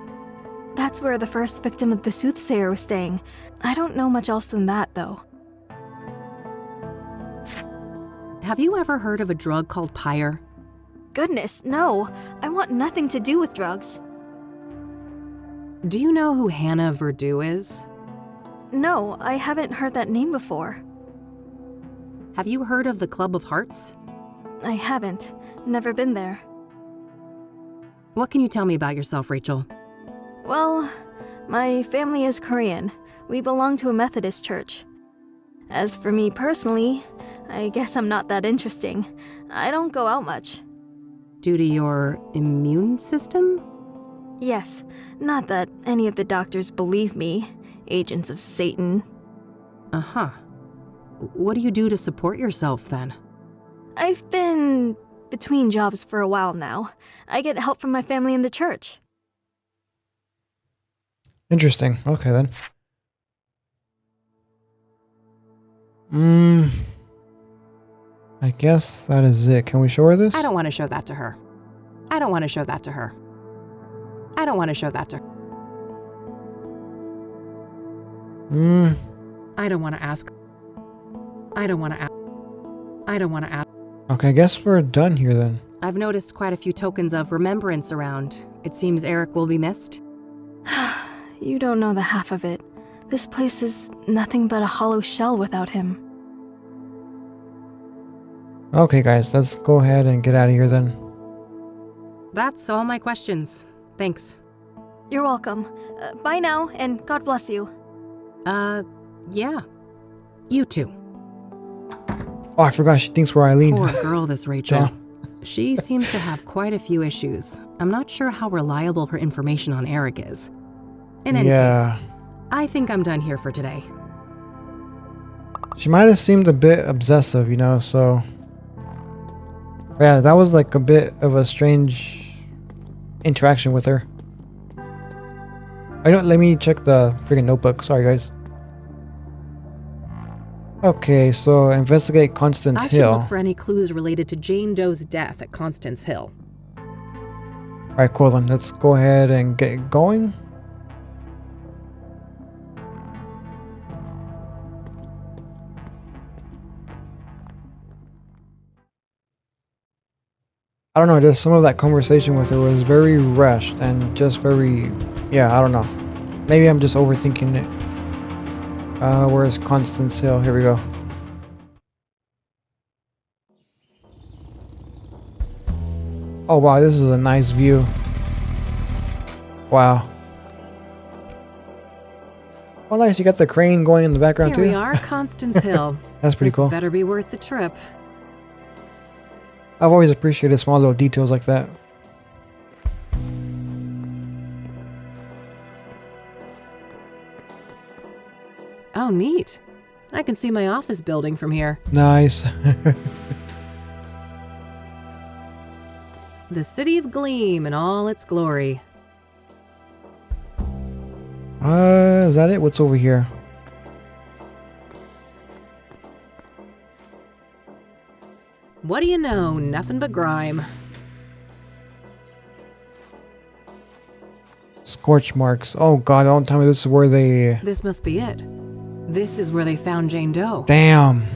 That's where the first victim of the Soothsayer was staying. I don't know much else than that, though. Have you ever heard of a drug called Pyre? Goodness, no. I want nothing to do with drugs. Do you know who Hannah Verdew is? No, I haven't heard that name before. Have you heard of the Club of Hearts? I haven't. Never been there. What can you tell me about yourself, Rachel? Well, my family is Korean. We belong to a Methodist church. As for me personally, I guess I'm not that interesting. I don't go out much. Due to your immune system? Yes, not that any of the doctors believe me. Agents of Satan. Uh-huh. What do you do to support yourself, then? I've been between jobs for a while now. I get help from my family in the church. Interesting. Okay, then. I guess that is it. Can we show her this? I don't want to show that to her. I don't want to show that to her. I don't want to show that to her. I don't want to ask. I don't want to ask. I don't want to ask. Okay, I guess we're done here then. I've noticed quite a few tokens of remembrance around. It seems Eric will be missed. You don't know the half of it. This place is nothing but a hollow shell without him. Okay, guys, let's go ahead and get out of here then. That's all my questions. Thanks. You're welcome. Bye now, and God bless you. Yeah. You too. Oh, I forgot she thinks we're Eileen. Poor girl, this Rachel. Duh. She seems to have quite a few issues. I'm not sure how reliable her information on Eric is. In any case, I think I'm done here for today. She might have seemed a bit obsessive, you know, so... Yeah, that was like a bit of a strange interaction with her. Let me check the freaking notebook. Sorry, guys. Okay, so investigate Constance I should Hill. look for any clues related to Jane Doe's death at Constance Hill. Alright, cool then. Let's go ahead and get going. I don't know, just some of that conversation with her was very rushed and just very, I don't know. Maybe I'm just overthinking it. Where's Constance Hill? Here we go. Oh wow, this is a nice view. Wow. Oh nice, you got the crane going in the background Here too? we are, Constance Hill. That's pretty This cool. better be worth the trip. I've always appreciated small little details like that. Oh, neat. I can see my office building from here. Nice. The city of Gleam in all its glory. Is that it? What's over here? What do you know? Nothing but grime. Scorch marks. Oh god, don't tell me this is where they... This must be it. This is where they found Jane Doe. Damn.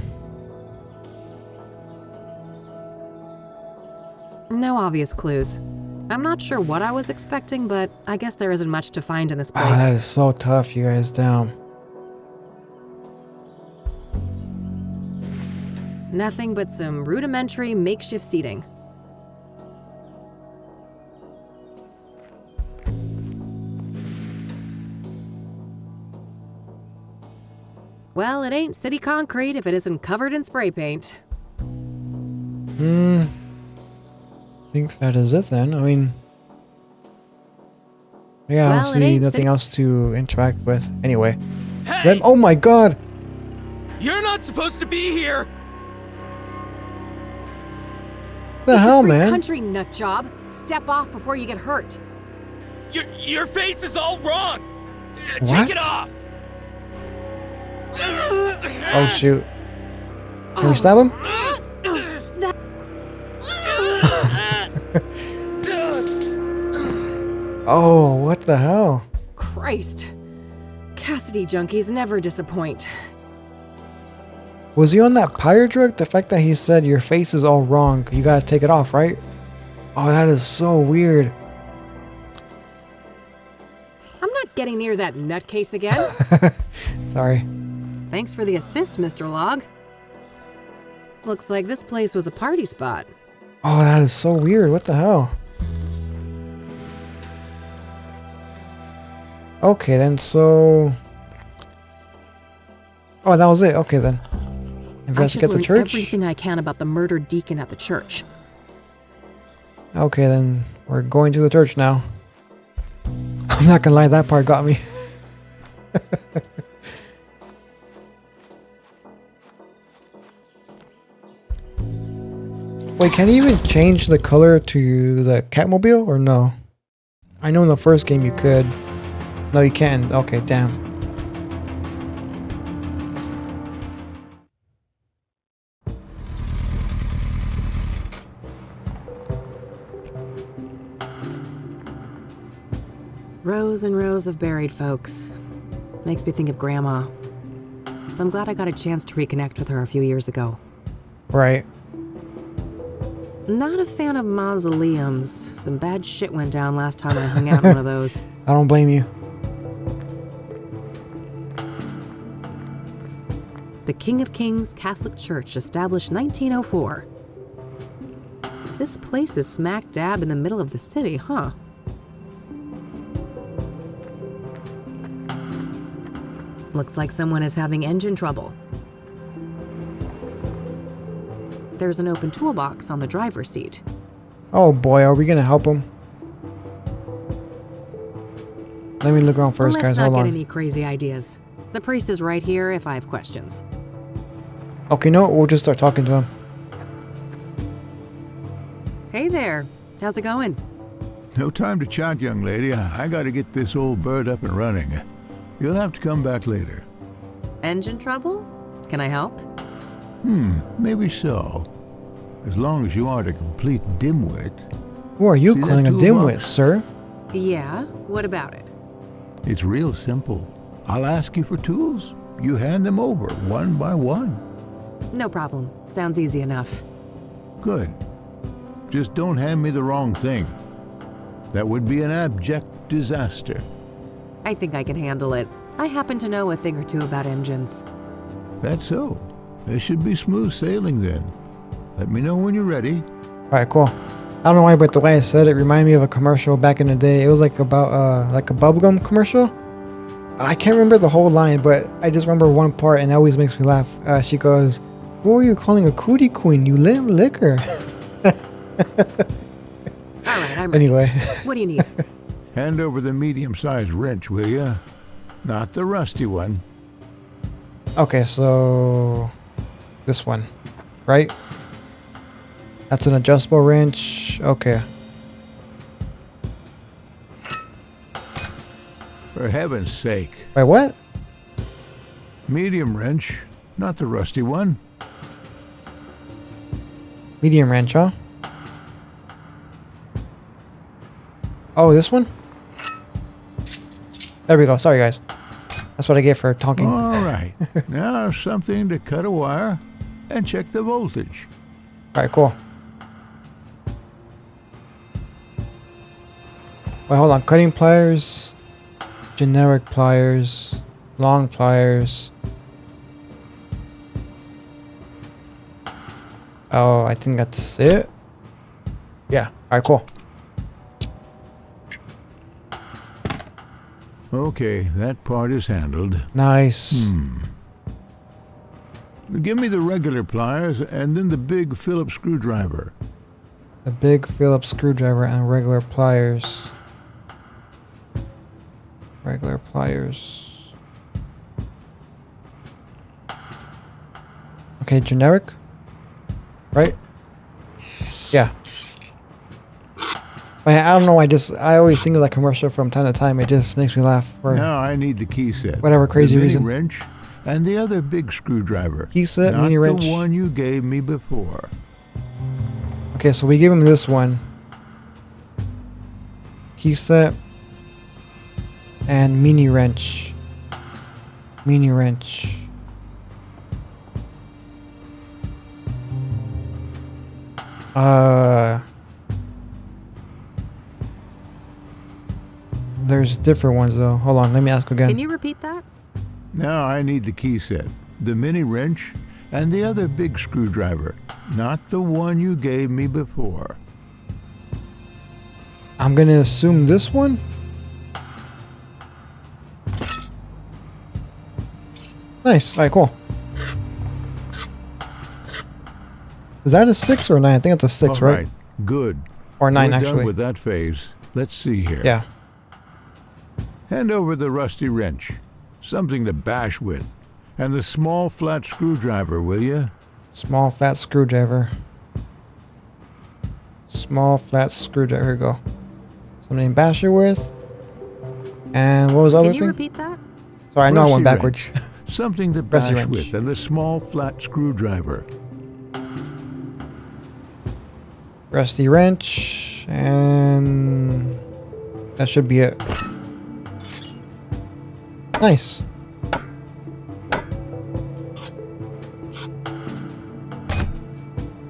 No obvious clues. I'm not sure what I was expecting, but I guess there isn't much to find in this place. That is so tough, you guys. Damn. Nothing but some rudimentary makeshift seating. Well, it ain't city concrete if it isn't covered in spray paint. I think that is it then. I mean, yeah, I Well, don't it see ain't nothing else to interact with. Anyway. Hey! Oh my god! You're not supposed to be here! The hell, Free man? country nut job. Step off before you get hurt. Your face is all wrong! What? Take it off! Oh shoot. Can we stab him? Oh, what the hell? Christ. Cassidy junkies never disappoint. Was he on that pirate drug? The fact that he said your face is all wrong, you gotta take it off, right? Oh, that is so weird. I'm not getting near that nutcase again. Sorry. Thanks for the assist, Mr. Log. Looks like this place was a party spot. Oh, that is so weird. What the hell? Okay, then, so... Oh, that was it. Okay, then. Investigate the I should learn church? everything I can about the murdered deacon at the church. Okay, then. We're going to the church now. I'm not gonna lie, that part got me. Wait, can you even change the color to the Catmobile or no? I know in the first game you could. No, you can't. Okay, damn. Rows and rows of buried folks. Makes me think of Grandma. I'm glad I got a chance to reconnect with her a few years ago. Right. Not a fan of mausoleums. Some bad shit went down last time I hung out in one of those. I don't blame you. The King of Kings Catholic Church, established 1904. This place is smack dab in the middle of the city, huh? Looks like someone is having engine trouble. There's an open toolbox on the driver's seat. Oh boy, are we gonna help him? Let me look around first, Let's guys. not Hold get on. any crazy ideas. The priest is right here if I have questions. Okay, no, we'll just start talking to him. Hey there. How's it going? No time to chat, young lady. I gotta get this old bird up and running. You'll have to come back later. Engine trouble? Can I help? Maybe so. As long as you aren't a complete dimwit. Who are you See that calling a toolbox? dimwit, sir? Yeah, what about it? It's real simple. I'll ask you for tools. You hand them over, one by one. No problem. Sounds easy enough. Good. Just don't hand me the wrong thing. That would be an abject disaster. I think I can handle it. I happen to know a thing or two about engines. That's so. There should be smooth sailing then. Let me know when you're ready. Alright, cool. I don't know why, but the way I said it reminded me of a commercial back in the day. It was like about like a bubblegum commercial. I can't remember the whole line, but I just remember one part and it always makes me laugh. She goes, "Who are you calling a cootie queen? You lit liquor." Alright, I'm ready. Anyway. What do you need? Hand over the medium-sized wrench, will ya? Not the rusty one. Okay, so this one, right? That's an adjustable wrench. Okay. For heaven's sake. Wait, what? Medium wrench, not the rusty one. Medium wrench, huh? Oh, this one? There we go. Sorry, guys. That's what I get for talking. All right. Now something to cut a wire and check the voltage. All right, cool. Wait, hold on. Cutting pliers, generic pliers, long pliers. Oh, I think that's it. Yeah. Alright, cool. Okay, that part is handled. Nice. Give me the regular pliers and then the big Phillips screwdriver. The big Phillips screwdriver and regular pliers. Regular pliers. Okay, generic? Right? Yeah. I don't know, I always think of that commercial from time to time. It just makes me laugh for Now I need the key set. whatever crazy the mini reason. wrench and the other big screwdriver. Key set, not mini wrench. the one you gave me before. Okay, so we give him this one. Key set. And mini wrench. Mini wrench. There's different ones though. Hold on, let me ask again. Can you repeat that? Now I need the key set, the mini wrench, and the other big screwdriver. Not the one you gave me before. I'm gonna assume this one. Nice. Alright, cool. Is that a 6 or a 9? I think it's a 6, All right? Good. Or 9 We're actually. done with that phase. Let's see here. Yeah. Hand over the rusty wrench. Something to bash with. And the small flat screwdriver, will you? Small flat screwdriver. Small flat screwdriver. Here we go. Something to bash it with. And what was the other Can you thing? repeat that? Sorry, I know I Rusty went backwards. wrench. Something to Rusty bash wrench. with, and the small flat screwdriver. Rusty wrench. And that should be it. Nice.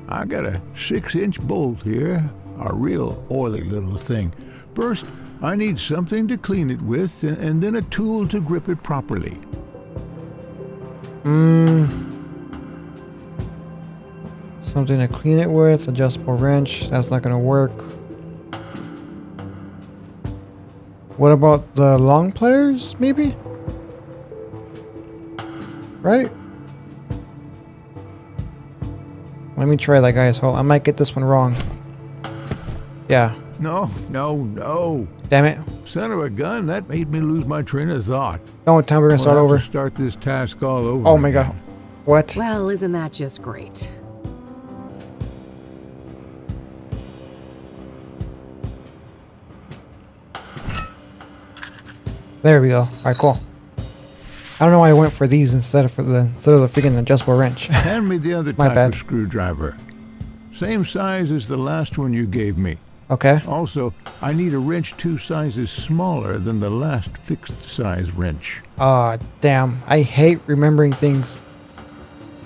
I got a 6-inch bolt here, a real oily little thing. First, I need something to clean it with, and then a tool to grip it properly. Something to clean it with. Adjustable wrench. That's not gonna work. What about the long pliers, maybe? Right? Let me try that, guys. Hold on. I might get this one wrong. Yeah. No. Damn it. Son of a gun, that made me lose my train of thought. No time. We're gonna start We'll have over. to start this task all over. Oh my again. god. What? Well, isn't that just great? There we go. Alright, cool. I don't know why I went for these instead of the freaking adjustable wrench. Hand me the other My type bad. of screwdriver. Same size as the last one you gave me. Okay. Also, I need a wrench 2 sizes smaller than the last fixed size wrench. Aw, damn. I hate remembering things.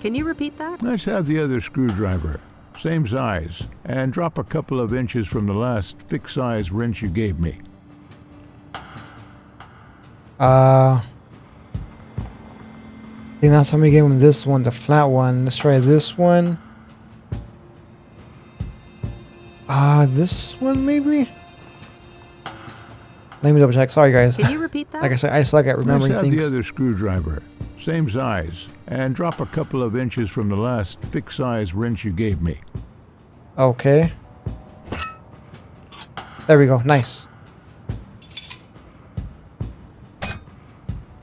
Can you repeat that? Let's have the other screwdriver. Same size. And drop a couple of inches from the last fixed size wrench you gave me. I think that's how we gave him this one, the flat one. Let's try this one. This one maybe? Let me double check. Sorry, guys. Can you repeat that? Like I said, I suck at remembering Let's have things. the other screwdriver. Same size. And drop a couple of inches from the last fixed size wrench you gave me. Okay. There we go. Nice.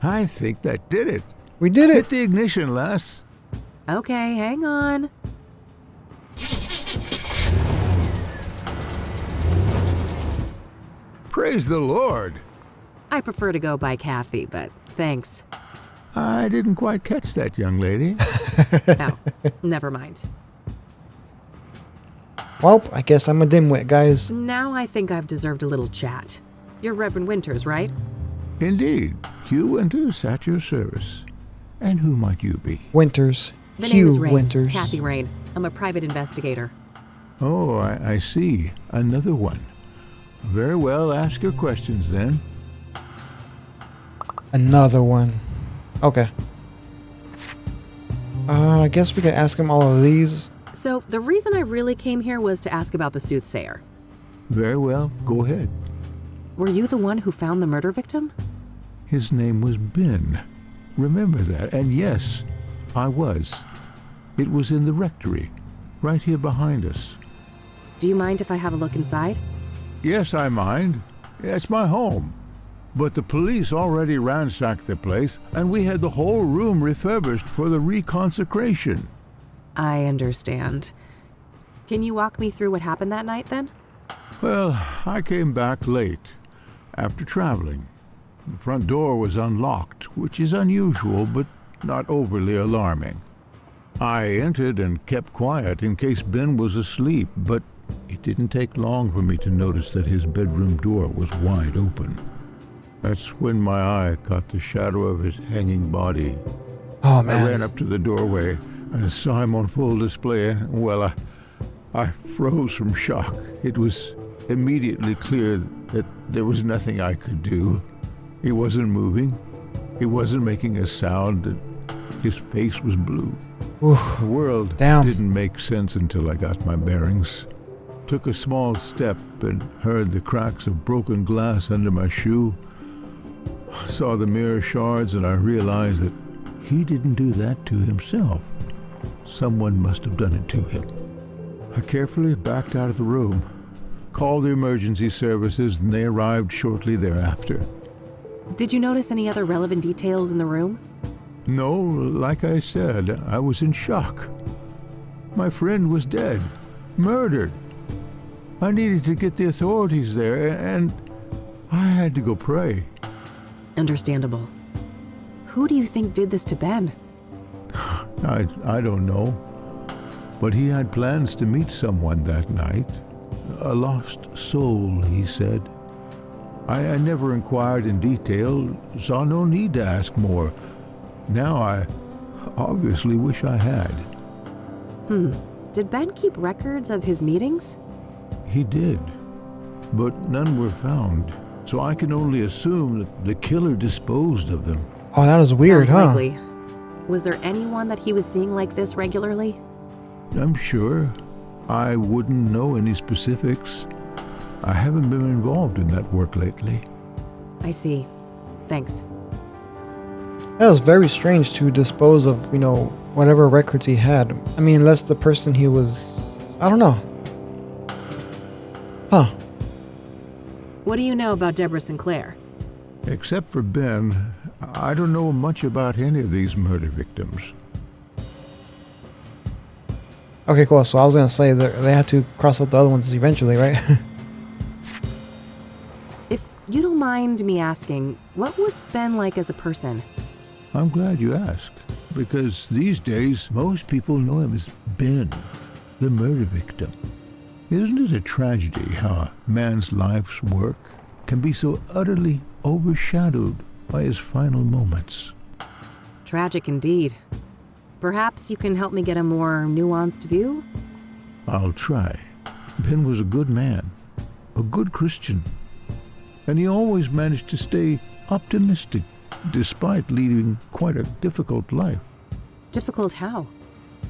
I think that did it. We did Hit it. the ignition, lass. Okay, hang on. Praise the Lord. I prefer to go by Kathy, but thanks. I didn't quite catch that, young lady. Oh, never mind. Well, I guess I'm a dimwit, guys. Now I think I've deserved a little chat. You're Reverend Winters, right? Indeed. Hugh Winters at your service. And who might you be? Winters. The name is Hugh Rain. Winters. Kathy Rain. I'm a private investigator. Oh, I see. Another one. Very well, ask your questions then. Another one. Okay. I guess we can ask him all of these. So, the reason I really came here was to ask about the Soothsayer. Very well, go ahead. Were you the one who found the murder victim? His name was Ben. Remember that, and yes, I was. It was in the rectory, right here behind us. Do you mind if I have a look inside? Yes, I mind. It's my home. But the police already ransacked the place, and we had the whole room refurbished for the reconsecration. I understand. Can you walk me through what happened that night, then? Well, I came back late, after traveling. The front door was unlocked, which is unusual, but not overly alarming. I entered and kept quiet in case Ben was asleep, but it didn't take long for me to notice that his bedroom door was wide open. That's when my eye caught the shadow of his hanging body. Oh, man. I ran up to the doorway and saw him on full display, and, well, I froze from shock. It was immediately clear that there was nothing I could do. He wasn't moving. He wasn't making a sound, and his face was blue. Oof. The world didn't make sense until I got my bearings. Took a small step and heard the cracks of broken glass under my shoe. Saw the mirror shards, and I realized that he didn't do that to himself. Someone must have done it to him. I carefully backed out of the room, called the emergency services, and they arrived shortly thereafter. Did you notice any other relevant details in the room? No, like I said, I was in shock. My friend was dead, murdered. I needed to get the authorities there, and I had to go pray. Understandable. Who do you think did this to Ben? I don't know. But he had plans to meet someone that night. A lost soul, he said. I never inquired in detail, saw no need to ask more. Now I obviously wish I had. Did Ben keep records of his meetings? He did, but none were found. So I can only assume that the killer disposed of them. Oh, that is weird, Sounds huh? likely. Was there anyone that he was seeing like this regularly? I'm sure. I wouldn't know any specifics. I haven't been involved in that work lately. I see. Thanks. That was very strange to dispose of, whatever records he had. I mean, unless the person he was... I don't know. Huh. What do you know about Deborah Sinclair? Except for Ben, I don't know much about any of these murder victims. Okay, cool. So I was going to say that they had to cross out the other ones eventually, right? If you don't mind me asking, what was Ben like as a person? I'm glad you asked, because these days most people know him as Ben, the murder victim. Isn't it a tragedy how a man's life's work can be so utterly overshadowed by his final moments? Tragic indeed. Perhaps you can help me get a more nuanced view? I'll try. Ben was a good man, a good Christian, and he always managed to stay optimistic despite leading quite a difficult life. Difficult how?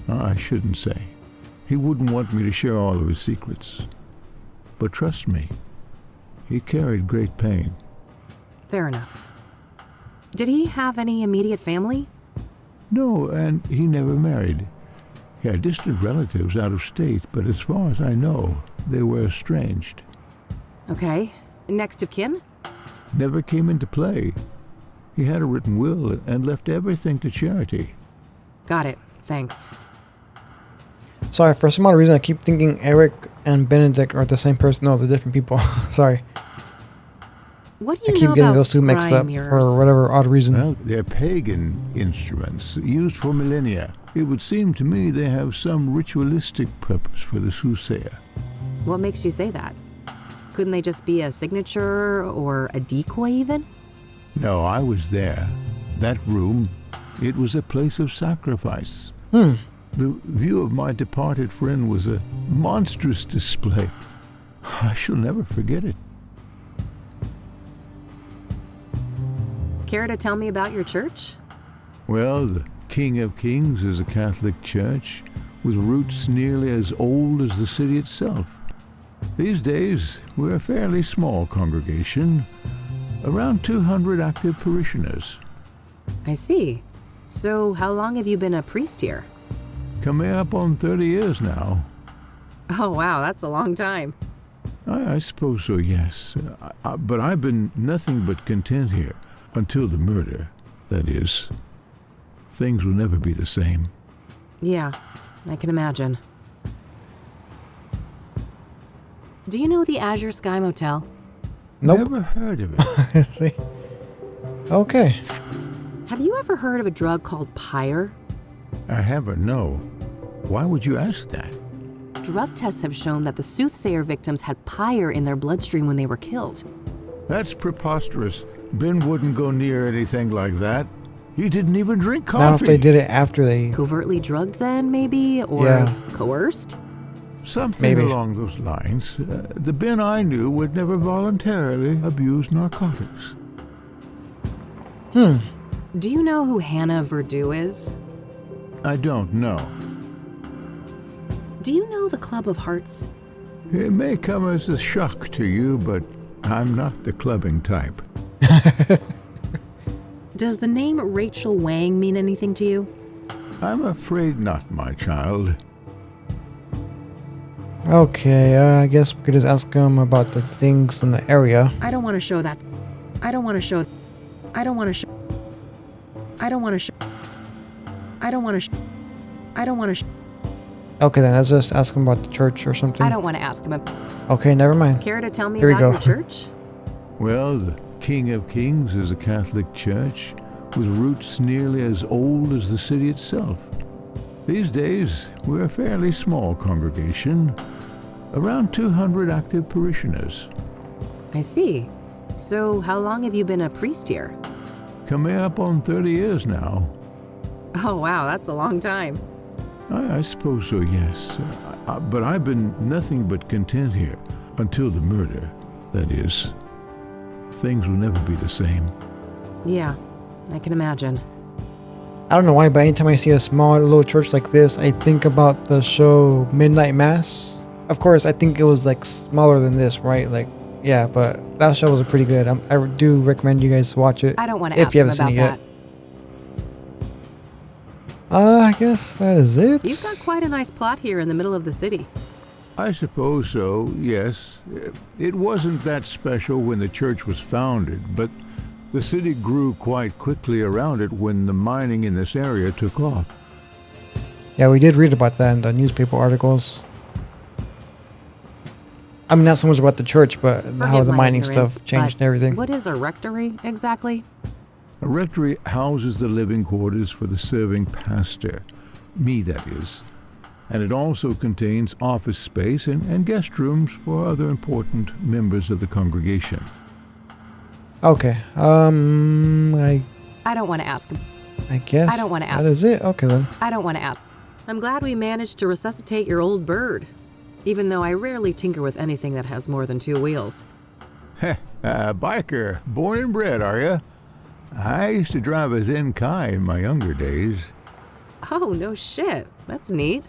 I shouldn't say. He wouldn't want me to share all of his secrets. But trust me, he carried great pain. Fair enough. Did he have any immediate family? No, and he never married. He had distant relatives out of state, but as far as I know, they were estranged. Okay. Next of kin? Never came into play. He had a written will and left everything to charity. Got it. Thanks. Sorry, for some odd reason I keep thinking Eric and Benedict are the same person. No, they're different people. Sorry. What do you I keep know getting about those two mixed scry up mirrors? for whatever odd reason. Well, they're pagan instruments used for millennia. It would seem to me they have some ritualistic purpose for the Soothsayer. What makes you say that? Couldn't they just be a signature or a decoy even? No, I was there. That room, it was a place of sacrifice. The view of my departed friend was a monstrous display. I shall never forget it. Care to tell me about your church? Well, the King of Kings is a Catholic church. with roots nearly as old as the city itself. These days, we're a fairly small congregation, around 200 active parishioners. I see. So, how long have you been a priest here? Coming up on 30 years now. Oh, wow, that's a long time. I suppose so, yes. But I've been nothing but content here, until the murder, that is. Things will never be the same. Yeah, I can imagine. Do you know the Azure Sky Motel? Nope. Never heard of it. See? Okay. Have you ever heard of a drug called pyre? I haven't, no. Why would you ask that? Drug tests have shown that the Soothsayer victims had pyre in their bloodstream when they were killed. That's preposterous. Ben wouldn't go near anything like that. He didn't even drink coffee. Not if they did it after they... Covertly drugged then, maybe? Or coerced? Something along those lines. The Ben I knew would never voluntarily abuse narcotics. Do you know who Hannah Verdew is? I don't know. Do you know the Club of Hearts? It may come as a shock to you, but I'm not the clubbing type. Does the name Rachel Wang mean anything to you? I'm afraid not, my child. Okay, I guess we could just ask him about the things in the area. I don't want to show that. I don't want to show. I don't want to show. I don't want to show. I don't want to show. I don't want to show. Okay, then let's just ask him about the church or something. I don't want to ask him. Okay, never mind. Care to tell me Here we about go. your church? Well, the King of Kings is a Catholic church with roots nearly as old as the city itself. These days, we're a fairly small congregation, around 200 active parishioners. I see. So, how long have you been a priest here? Coming up on 30 years now. Oh, wow, that's a long time. I suppose so, yes. But I've been nothing but content here, until the murder, that is. Things will never be the same. Yeah, I can imagine. I don't know why, but anytime I see a small little church like this, I think about the show Midnight Mass. Of course, I think it was like smaller than this, right? Like, yeah, but that show was pretty good. I do recommend you guys watch it. I don't want to if ask you him haven't seen about it that. yet. I guess that is it. You've got quite a nice plot here in the middle of the city. I suppose so, yes. It wasn't that special when the church was founded, but the city grew quite quickly around it when the mining in this area took off. Yeah, we did read about that in the newspaper articles. I mean, not so much about the church, but how Forgive the my mining ignorance, stuff changed but everything. What is a rectory, exactly? A rectory houses the living quarters for the serving pastor, me that is, and it also contains office space and guest rooms for other important members of the congregation. Okay, I don't want to ask him. I guess I don't want to ask. that is it. Okay then. I don't want to ask. I'm glad we managed to resuscitate your old bird, even though I rarely tinker with anything that has more than 2 wheels. Heh, biker, born and bred, are you? I used to drive a Zenkai in my younger days. Oh, no shit. That's neat.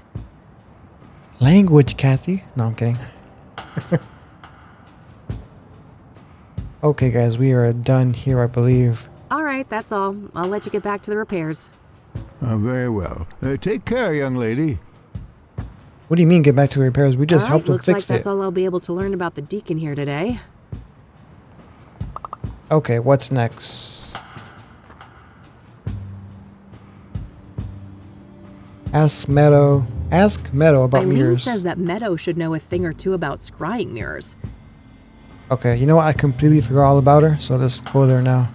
Language, Kathy. No, I'm kidding. Okay, guys, we are done here, I believe. All right, that's all. I'll let you get back to the repairs. Very well. Take care, young lady. What do you mean, get back to the repairs? We just All right, helped them looks like fix that's it. all I'll be able to learn about the deacon here today. Okay, what's next? Ask Meadow about Eileen mirrors. says that Meadow should know a thing or two about scrying mirrors. Okay, you know what? I completely forgot all about her, so let's go there now.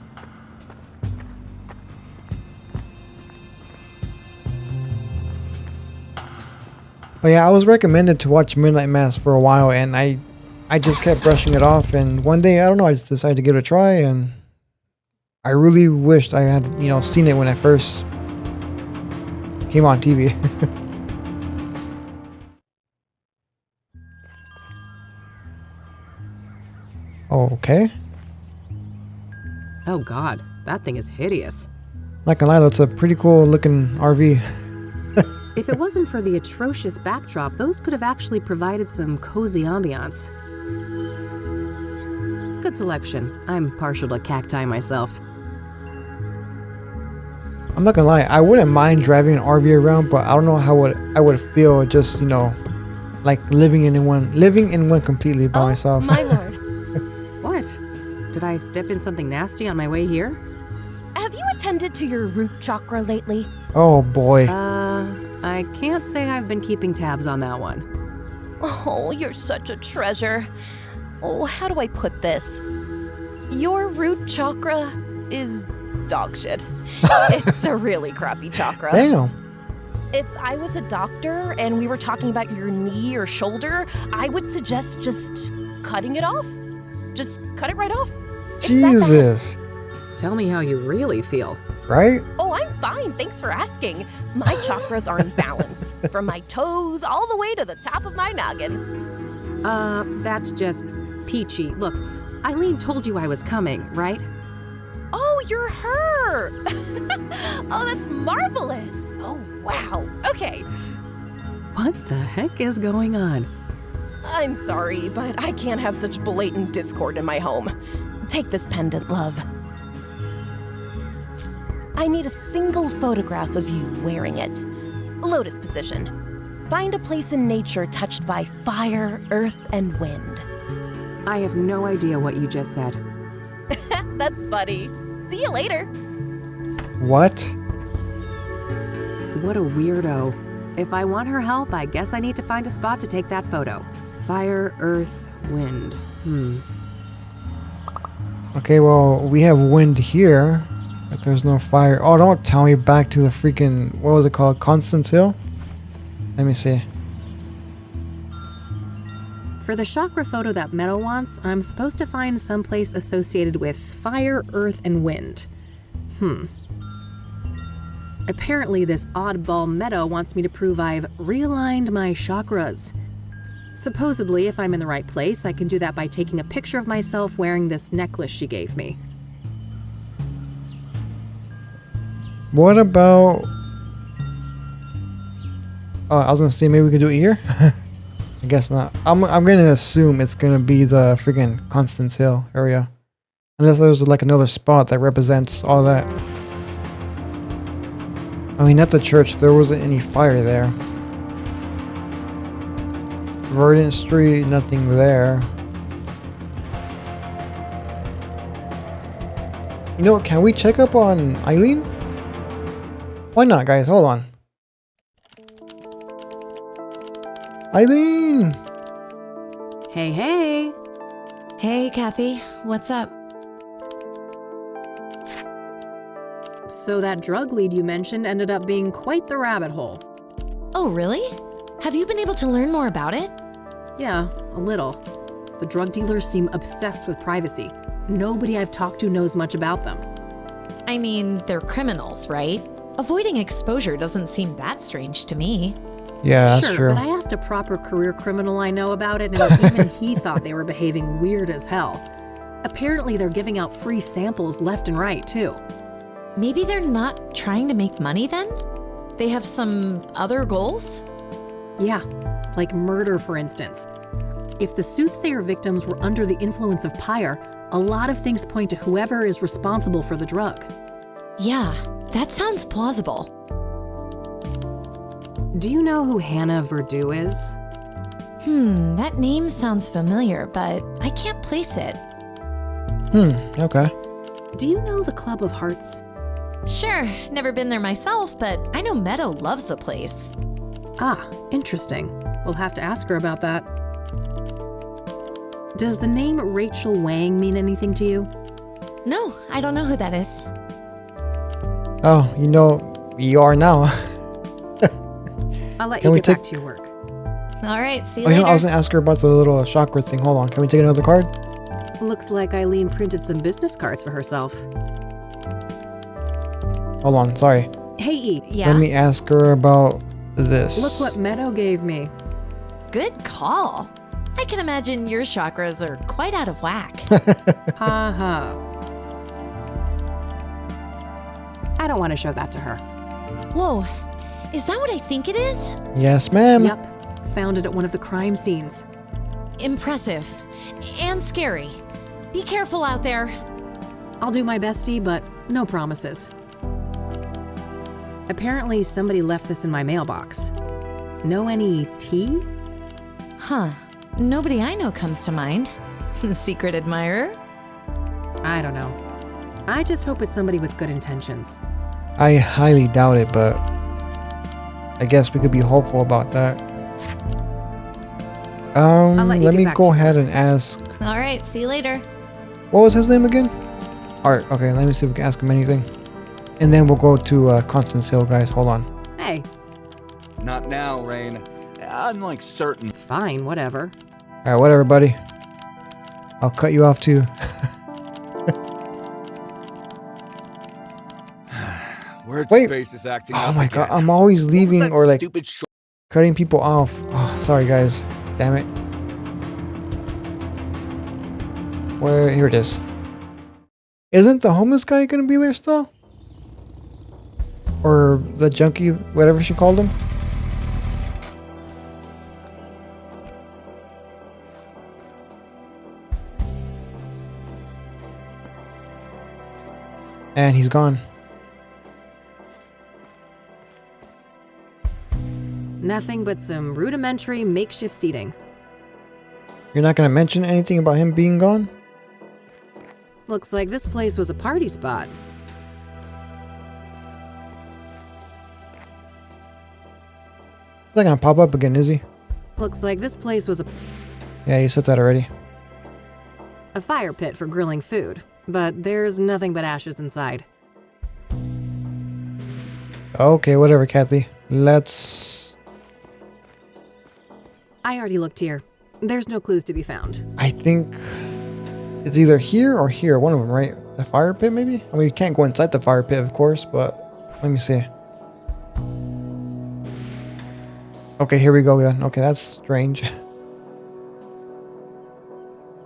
But yeah, I was recommended to watch Midnight Mass for a while, and I just kept brushing it off, and one day, I don't know, I just decided to give it a try, and I really wished I had, seen it when I first came on TV. Okay. Oh god, that thing is hideous. Not gonna lie, that's a pretty cool looking RV. If it wasn't for the atrocious backdrop, those could have actually provided some cozy ambiance. Good selection. I'm partial to cacti myself. I'm not gonna lie, I wouldn't mind driving an RV around, but I don't know how I would feel just, like living in one completely by myself. My lord. What? Did I step in something nasty on my way here? Have you attended to your root chakra lately? Oh boy. I can't say I've been keeping tabs on that one. Oh, you're such a treasure. Oh, how do I put this? Your root chakra is dog shit. It's a really crappy chakra. Damn. If I was a doctor and we were talking about your knee or shoulder, I would suggest just cutting it off. Just cut it right off. It's that bad. Jesus. Tell me how you really feel. Right? Oh, I'm fine. Thanks for asking. My chakras are in balance. From my toes all the way to the top of my noggin. That's just peachy. Look, Eileen told you I was coming, right? Oh, you're her! Oh, that's marvelous! Oh, wow. Okay. What the heck is going on? I'm sorry, but I can't have such blatant discord in my home. Take this pendant, love. I need a single photograph of you wearing it. Lotus position. Find a place in nature touched by fire, earth, and wind. I have no idea what you just said. That's funny. See you later. What? What a weirdo. If I want her help, I guess I need to find a spot to take that photo. Fire, earth, wind. Okay, well, we have wind here, but there's no fire. Oh, don't tell me back to the freaking, what was it called? Constance Hill? Let me see. For the chakra photo that Meadow wants, I'm supposed to find someplace associated with fire, earth, and wind. Apparently this oddball Meadow wants me to prove I've realigned my chakras. Supposedly, if I'm in the right place, I can do that by taking a picture of myself wearing this necklace she gave me. What about... Oh, I was gonna say maybe we could do it here? I guess not. I'm gonna assume it's gonna be the freaking Constance Hill area. Unless there's like another spot that represents all that. I mean, at the church, there wasn't any fire there. Verdant Street, nothing there. You know what, can we check up on Eileen? Why not, guys? Hold on. Eileen! Hey, hey! Hey, Kathy. What's up? So that drug lead you mentioned ended up being quite the rabbit hole. Oh, really? Have you been able to learn more about it? Yeah, a little. The drug dealers seem obsessed with privacy. Nobody I've talked to knows much about them. I mean, they're criminals, right? Avoiding exposure doesn't seem that strange to me. Yeah, that's sure, true. But I asked a proper career criminal I know about it, and even he thought they were behaving weird as hell. Apparently they're giving out free samples left and right, too. Maybe they're not trying to make money then? They have some other goals? Yeah, like murder, for instance. If the Soothsayer victims were under the influence of Pyre, a lot of things point to whoever is responsible for the drug. Yeah, that sounds plausible. Do you know who Hannah Verdew is? That name sounds familiar, but I can't place it. Okay. Do you know the Club of Hearts? Sure, never been there myself, but I know Meadow loves the place. Ah, interesting. We'll have to ask her about that. Does the name Rachel Wang mean anything to you? No, I don't know who that is. Oh, you know, you are now. I'll let you get back to your work. All right, see you Oh, later. I was gonna ask her about the little chakra thing. Hold on, can we take another card? Looks like Eileen printed some business cards for herself. Hold on, sorry. Hey, E. Yeah. Let me ask her about this. Look what Meadow gave me. Good call. I can imagine your chakras are quite out of whack. Ha ha. I don't want to show that to her. Whoa. Is that what I think it is? Yes, ma'am. Yep. Found it at one of the crime scenes. Impressive. And scary. Be careful out there. I'll do my bestie, but no promises. Apparently, somebody left this in my mailbox. Know any tea? Huh. Nobody I know comes to mind. Secret admirer? I don't know. I just hope it's somebody with good intentions. I highly doubt it, but I guess we could be hopeful about that. Let me go ahead and ask. All right, see you later. What was his name again? Art. Okay, let me see if we can ask him anything. And then we'll go to Constance Hill, guys. Hold on. Hey. Not now, Rain. I'm like certain. Fine, whatever. All right, whatever, buddy. I'll cut you off too. Word Wait. Space is acting Oh up my again. god, I'm always leaving What was that or like stupid cutting people off. Oh, sorry guys. Damn it. Where? Here it is. Isn't the homeless guy gonna be there still? Or the junkie, whatever she called him? And he's gone. Nothing but some rudimentary makeshift seating. You're not gonna mention anything about him being gone? Looks like this place was a party spot. He's not gonna pop up again, is he? Looks like this place was Yeah, you said that already. a fire pit for grilling food, but there's nothing but ashes inside. Okay, whatever, Kathy. Let's... I already looked here. There's no clues to be found. I think it's either here or here. One of them, right? The fire pit, maybe? I mean, you can't go inside the fire pit, of course, but let me see. Okay, here we go then. Okay, that's strange.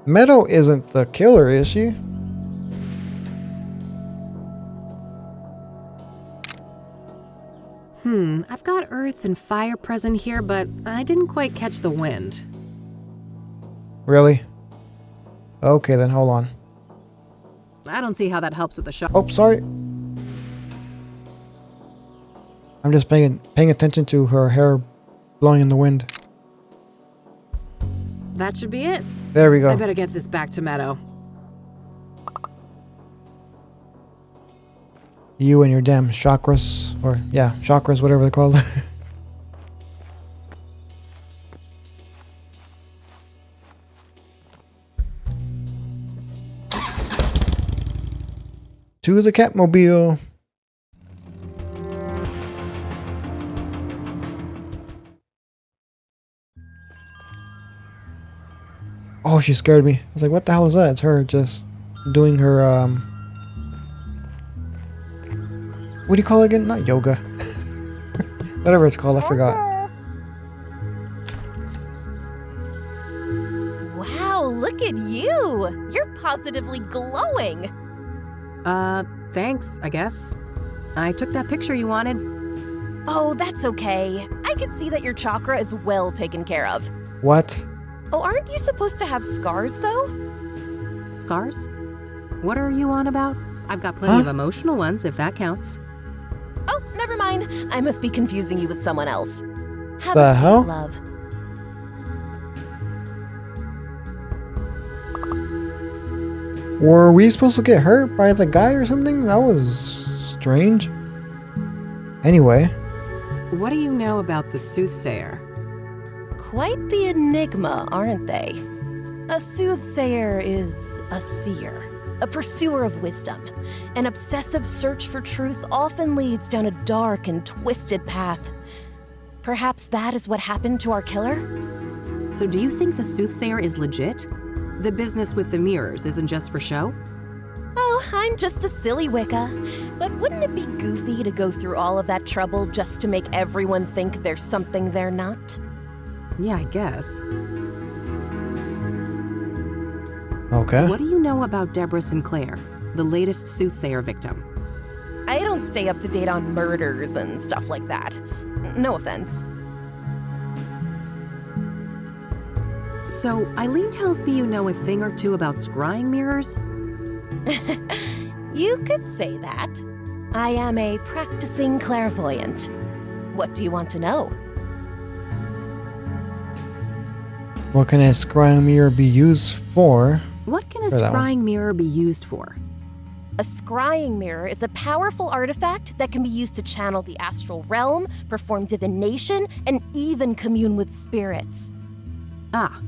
Meadow isn't the killer, is she? I've got earth and fire present here, but I didn't quite catch the wind. Really? Okay, then hold on. I don't see how that helps with the shot. Oh, sorry. I'm just paying attention to her hair blowing in the wind. That should be it. There we go. I better get this back to Meadow. You and your damn chakras, or yeah, chakras, whatever they're called. To the Catmobile. Oh, she scared me. I was like, what the hell is that? It's her just doing her, what do you call it again? Not yoga. Whatever it's called, I forgot. Wow, look at you! You're positively glowing! Thanks, I guess. I took that picture you wanted. Oh, that's okay. I can see that your chakra is well taken care of. What? Oh, aren't you supposed to have scars, though? Scars? What are you on about? I've got plenty of emotional ones, if that counts. Oh, never mind. I must be confusing you with someone else. Have The a seat, hell? love. Were we supposed to get hurt by the guy or something? That was strange. Anyway. What do you know about the Soothsayer? Quite the enigma, aren't they? A soothsayer is a seer, a pursuer of wisdom. An obsessive search for truth often leads down a dark and twisted path. Perhaps that is what happened to our killer? So do you think the Soothsayer is legit? The business with the mirrors isn't just for show? Oh, I'm just a silly Wicca. But wouldn't it be goofy to go through all of that trouble just to make everyone think there's something they're not? Yeah, I guess. Okay. What do you know about Deborah Sinclair, the latest Soothsayer victim? I don't stay up to date on murders and stuff like that. No offense. So, Eileen tells me you know a thing or two about scrying mirrors? You could say that. I am a practicing clairvoyant. What do you want to know? What can a scrying mirror be used for? What can a For that one. scrying mirror be used for? A scrying mirror is a powerful artifact that can be used to channel the astral realm, perform divination, and even commune with spirits. Ah.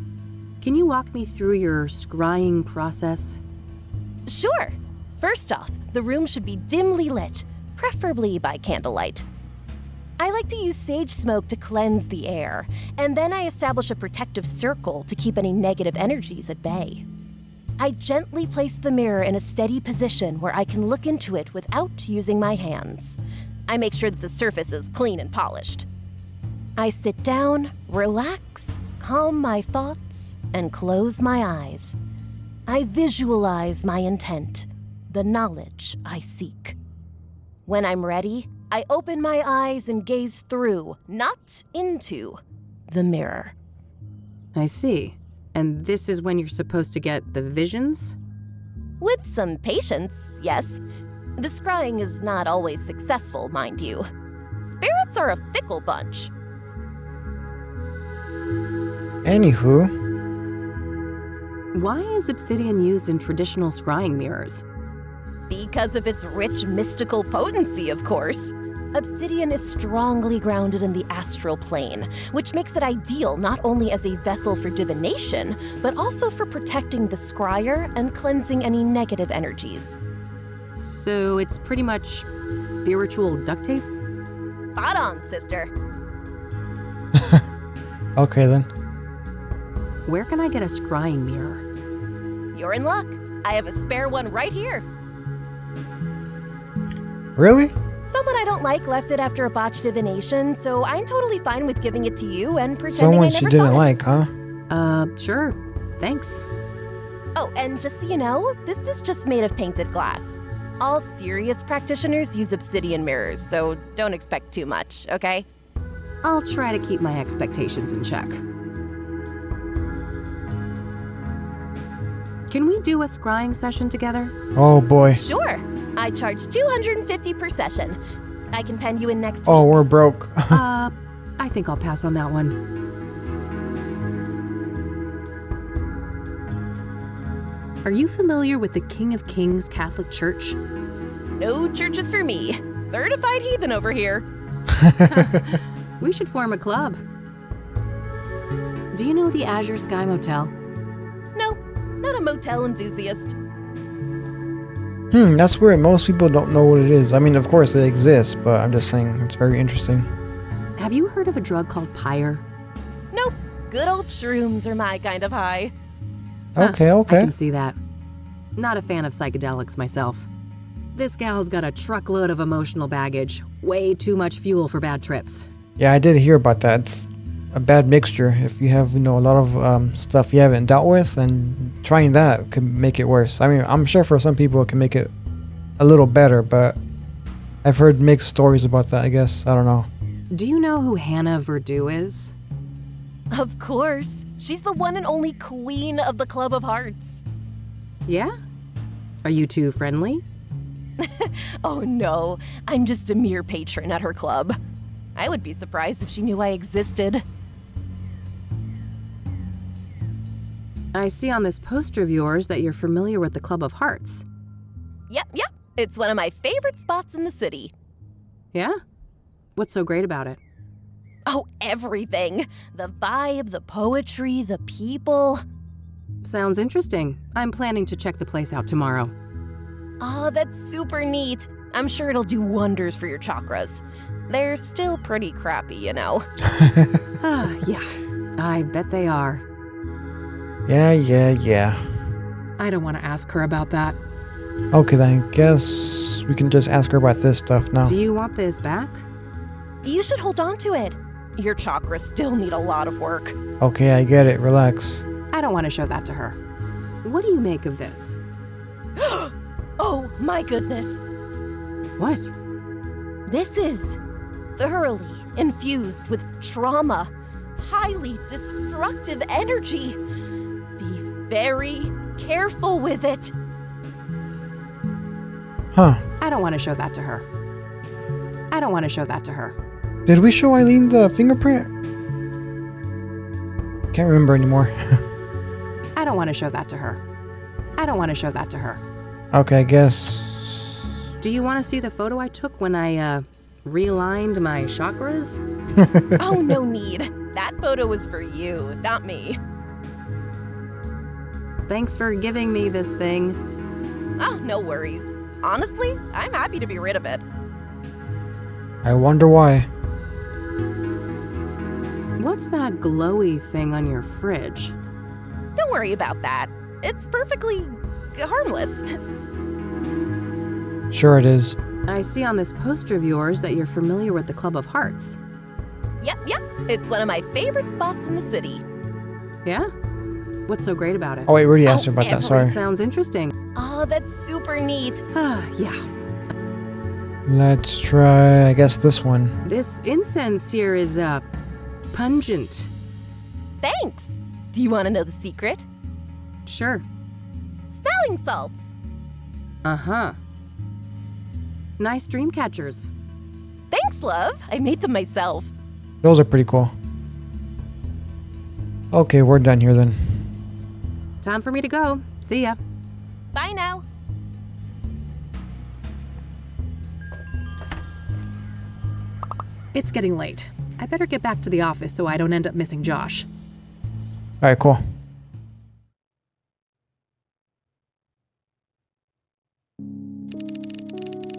Can you walk me through your scrying process? Sure. First off, the room should be dimly lit, preferably by candlelight. I like to use sage smoke to cleanse the air, and then I establish a protective circle to keep any negative energies at bay. I gently place the mirror in a steady position where I can look into it without using my hands. I make sure that the surface is clean and polished. I sit down, relax, calm my thoughts, and close my eyes. I visualize my intent, the knowledge I seek. When I'm ready, I open my eyes and gaze through, not into, the mirror. I see. And this is when you're supposed to get the visions? With some patience, yes. The scrying is not always successful, mind you. Spirits are a fickle bunch. Anywho, Why is obsidian used in traditional scrying mirrors? Because of its rich mystical potency, of course. Obsidian is strongly grounded in the astral plane, which makes it ideal not only as a vessel for divination, but also for protecting the scryer and cleansing any negative energies. So it's pretty much spiritual duct tape? Spot on, sister. okay then. Where can I get a scrying mirror? You're in luck. I have a spare one right here. Really? Someone I don't like left it after a botched divination, so I'm totally fine with giving it to you and pretending Someone I she never didn't saw it. like, huh? Sure. Thanks. Oh, and just so you know, this is just made of painted glass. All serious practitioners use obsidian mirrors, so don't expect too much, okay? I'll try to keep my expectations in check. Can we do a scrying session together? Oh boy. Sure. I charge $250 per session. I can pen you in next week. Oh, we're broke. I think I'll pass on that one. Are you familiar with the King of Kings Catholic Church? No churches for me. Certified heathen over here. We should form a club. Do you know the Azure Sky Motel? No, not a motel enthusiast. That's weird. Most people don't know what it is. I mean, of course it exists, but I'm just saying it's very interesting. Have you heard of a drug called pyre? Nope. Good old shrooms are my kind of high. Okay, I okay. can see that. Not a fan of psychedelics myself. This gal's got a truckload of emotional baggage. Way too much fuel for bad trips. Yeah, I did hear about that. It's a bad mixture. If you have, a lot of stuff you haven't dealt with, and trying that could make it worse. I mean, I'm sure for some people it can make it a little better, but I've heard mixed stories about that, I guess. I don't know. Do you know who Hannah Verdew is? Of course. She's the one and only queen of the Club of Hearts. Yeah? Are you two friendly? Oh no, I'm just a mere patron at her club. I would be surprised if she knew I existed. I see on this poster of yours that you're familiar with the Club of Hearts. Yep. It's one of my favorite spots in the city. Yeah? What's so great about it? Oh, everything. The vibe, the poetry, the people. Sounds interesting. I'm planning to check the place out tomorrow. Oh, that's super neat. I'm sure it'll do wonders for your chakras. They're still pretty crappy, you know. Yeah, I bet they are. Yeah. I don't want to ask her about that. Okay, then I guess we can just ask her about this stuff now. Do you want this back? You should hold on to it. Your chakras still need a lot of work. Okay, I get it. Relax. I don't want to show that to her. What do you make of this? Oh, my goodness. What? This is thoroughly infused with trauma, highly destructive energy. Be very careful with it. Huh. I don't want to show that to her. I don't want to show that to her. Did we show Eileen the fingerprint? Can't remember anymore. I don't want to show that to her. I don't want to show that to her. Okay, I guess. Do you want to see the photo I took when I, realigned my chakras? Oh, no need. That photo was for you, not me. Thanks for giving me this thing. Oh, no worries. Honestly, I'm happy to be rid of it. I wonder why. What's that glowy thing on your fridge? Don't worry about that. It's perfectly harmless. Sure it is. I see on this poster of yours that you're familiar with the Club of Hearts. Yep. It's one of my favorite spots in the city. Yeah? What's so great about it? Oh, wait, we already asked her about that, sorry. Sounds interesting. Oh, that's super neat. Yeah. Let's try, I guess, this one. This incense here is, pungent. Thanks. Do you want to know the secret? Sure. Smelling salts. Uh-huh. Nice dream catchers. Thanks, love. I made them myself. Those are pretty cool. Okay, we're done here then. Time for me to go. See ya. Bye now. It's getting late. I better get back to the office so I don't end up missing Josh. Alright, cool.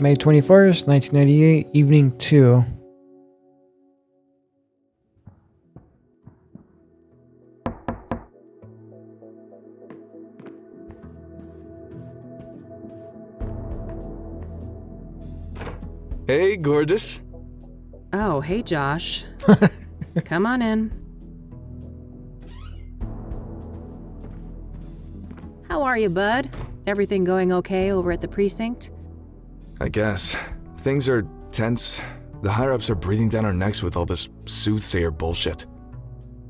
May 21st, 1998, evening 2. Hey, gorgeous. Oh, hey, Josh. Come on in. How are you, bud? Everything going okay over at the precinct? I guess. Things are tense. The higher-ups are breathing down our necks with all this Soothsayer bullshit.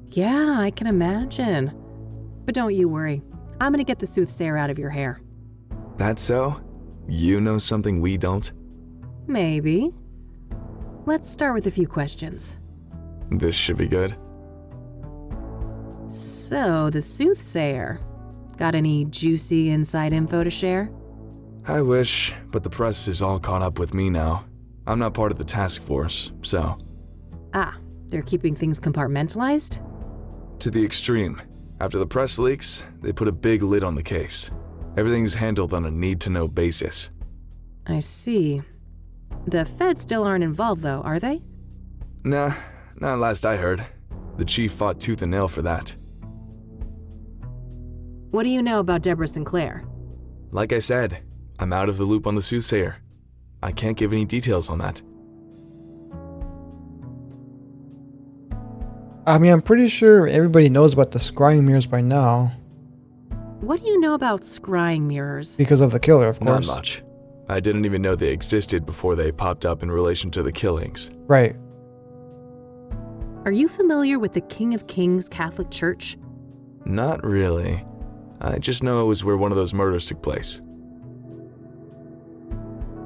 Yeah, I can imagine. But don't you worry. I'm gonna get the Soothsayer out of your hair. That so? You know something we don't? Maybe. Let's start with a few questions. This should be good. So, the Soothsayer. Got any juicy inside info to share? I wish, but the press is all caught up with me now. I'm not part of the task force, so... Ah, they're keeping things compartmentalized? To the extreme. After the press leaks, they put a big lid on the case. Everything's handled on a need-to-know basis. I see. The feds still aren't involved, though, are they? Nah, not last I heard. The chief fought tooth and nail for that. What do you know about Deborah Sinclair? Like I said, I'm out of the loop on the Soothsayer. I can't give any details on that. I mean, I'm pretty sure everybody knows about the scrying mirrors by now. What do you know about scrying mirrors? Because of the killer, of course. Not much. I didn't even know they existed before they popped up in relation to the killings. Right. Are you familiar with the King of Kings Catholic Church? Not really. I just know it was where one of those murders took place.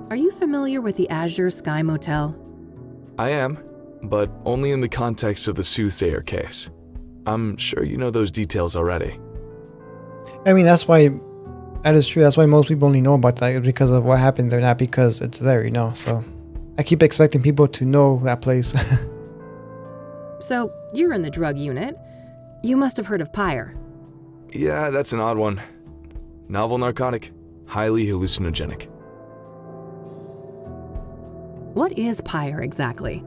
Are you familiar with the Azure Sky Motel? I am, but only in the context of the Soothsayer case. I'm sure you know those details already. I mean, that is true. That's why most people only know about that, because of what happened there, not because it's there, you know. So I keep expecting people to know that place. So, you're in the drug unit. You must have heard of Pyre. Yeah, that's an odd one. Novel narcotic, highly hallucinogenic. What is Pyre exactly?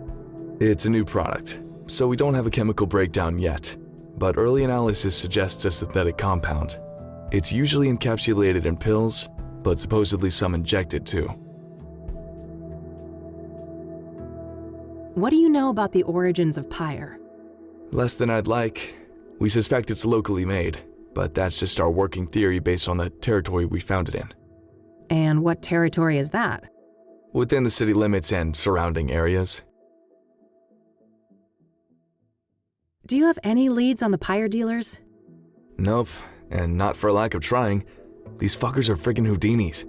It's a new product, so we don't have a chemical breakdown yet, but early analysis suggests a synthetic compound. It's usually encapsulated in pills, but supposedly some injected too. What do you know about the origins of Pyre? Less than I'd like. We suspect it's locally made, but that's just our working theory based on the territory we found it in. And what territory is that? Within the city limits and surrounding areas. Do you have any leads on the pyre dealers? Nope, and not for lack of trying. These fuckers are freaking Houdinis.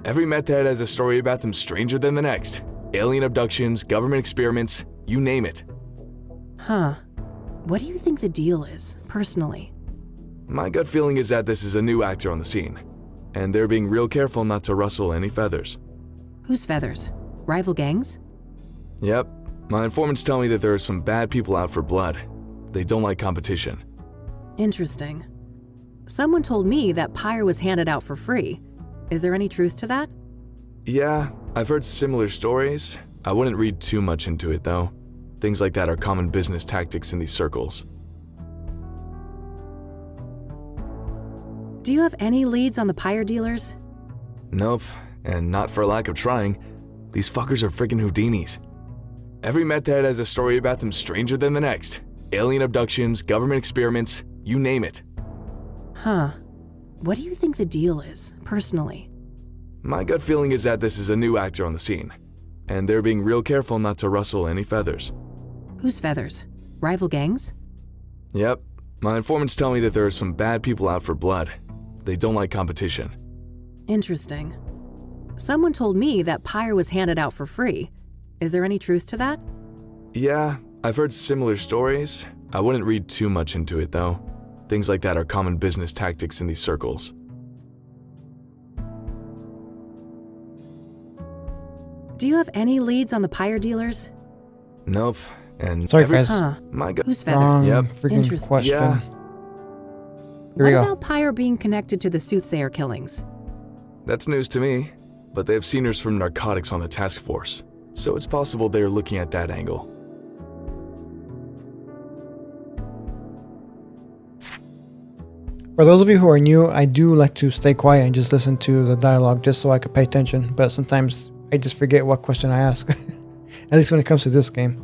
Every meth head has a story about them stranger than the next. Alien abductions, government experiments, you name it. Huh. What do you think the deal is, personally? My gut feeling is that this is a new actor on the scene, and they're being real careful not to rustle any feathers. Whose feathers? Rival gangs? Yep, my informants tell me that there are some bad people out for blood. They don't like competition. Interesting. Someone told me that pyre was handed out for free. Is there any truth to that? Yeah, I've heard similar stories. I wouldn't read too much into it, though. Things like that are common business tactics in these circles. Do you have any leads on the pyre dealers? Nope, and not for lack of trying. These fuckers are freaking Houdinis. Every meth head has a story about them stranger than the next. Alien abductions, government experiments, you name it. Huh. What do you think the deal is, personally? My gut feeling is that this is a new actor on the scene, and they're being real careful not to rustle any feathers. Whose feathers? Rival gangs? Yep, my informants tell me that there are some bad people out for blood. They don't like competition. Interesting. Someone told me that pyre was handed out for free. Is there any truth to that? Yeah, I've heard similar stories. I wouldn't read too much into it, though. Things like that are common business tactics in these circles. Do you have any leads on the pyre dealers? Nope, and Sorry, guys. Huh. My gut. Whose feather? Wrong Yep. freaking Interesting. question. Yeah. Here What we go. about pyre being connected to the Soothsayer killings? That's news to me, but they have seniors from narcotics on the task force, so it's possible they're looking at that angle. For those of you who are new, I do like to stay quiet and just listen to the dialogue just so I can pay attention, but sometimes I just forget what question I ask. At least when it comes to this game.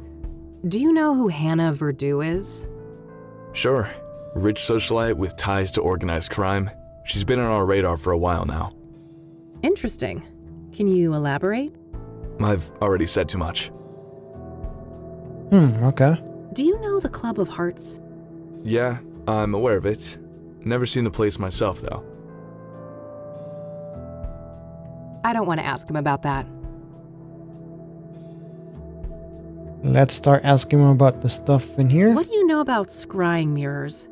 Do you know who Hannah Verdew is? Sure, rich socialite with ties to organized crime. She's been on our radar for a while now. Interesting. Can you elaborate? I've already said too much. Okay. Do you know the Club of Hearts? Yeah, I'm aware of it. Never seen the place myself, though. I don't want to ask him about that. Let's start asking him about the stuff in here. What do you know about scrying mirrors?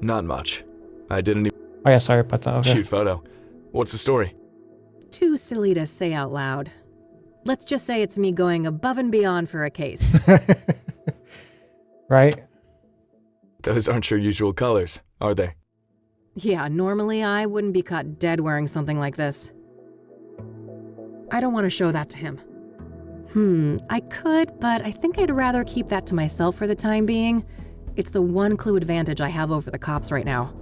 Not much. I didn't even Oh yeah, sorry about that. Okay. shoot photo. What's the story? Too silly to say out loud. Let's just say it's me going above and beyond for a case. Right? Those aren't your usual colors, are they? Yeah, normally I wouldn't be caught dead wearing something like this. I don't want to show that to him. I could, but I think I'd rather keep that to myself for the time being. It's the one clue advantage I have over the cops right now.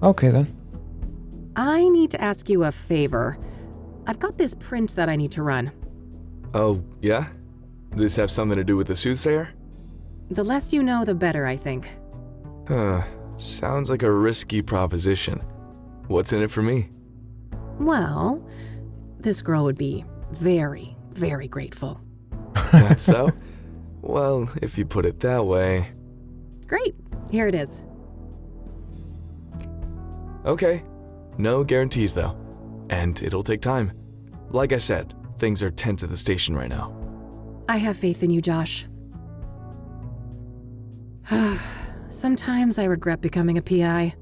Okay then. I need to ask you a favor. I've got this print that I need to run. Oh, yeah? This have something to do with the Soothsayer? The less you know, the better, I think. Sounds like a risky proposition. What's in it for me? Well, this girl would be very, very grateful. That's so? Well, if you put it that way. Great, here it is. Okay. No guarantees, though. And it'll take time. Like I said, things are tense at the station right now. I have faith in you, Josh. Sometimes I regret becoming a PI.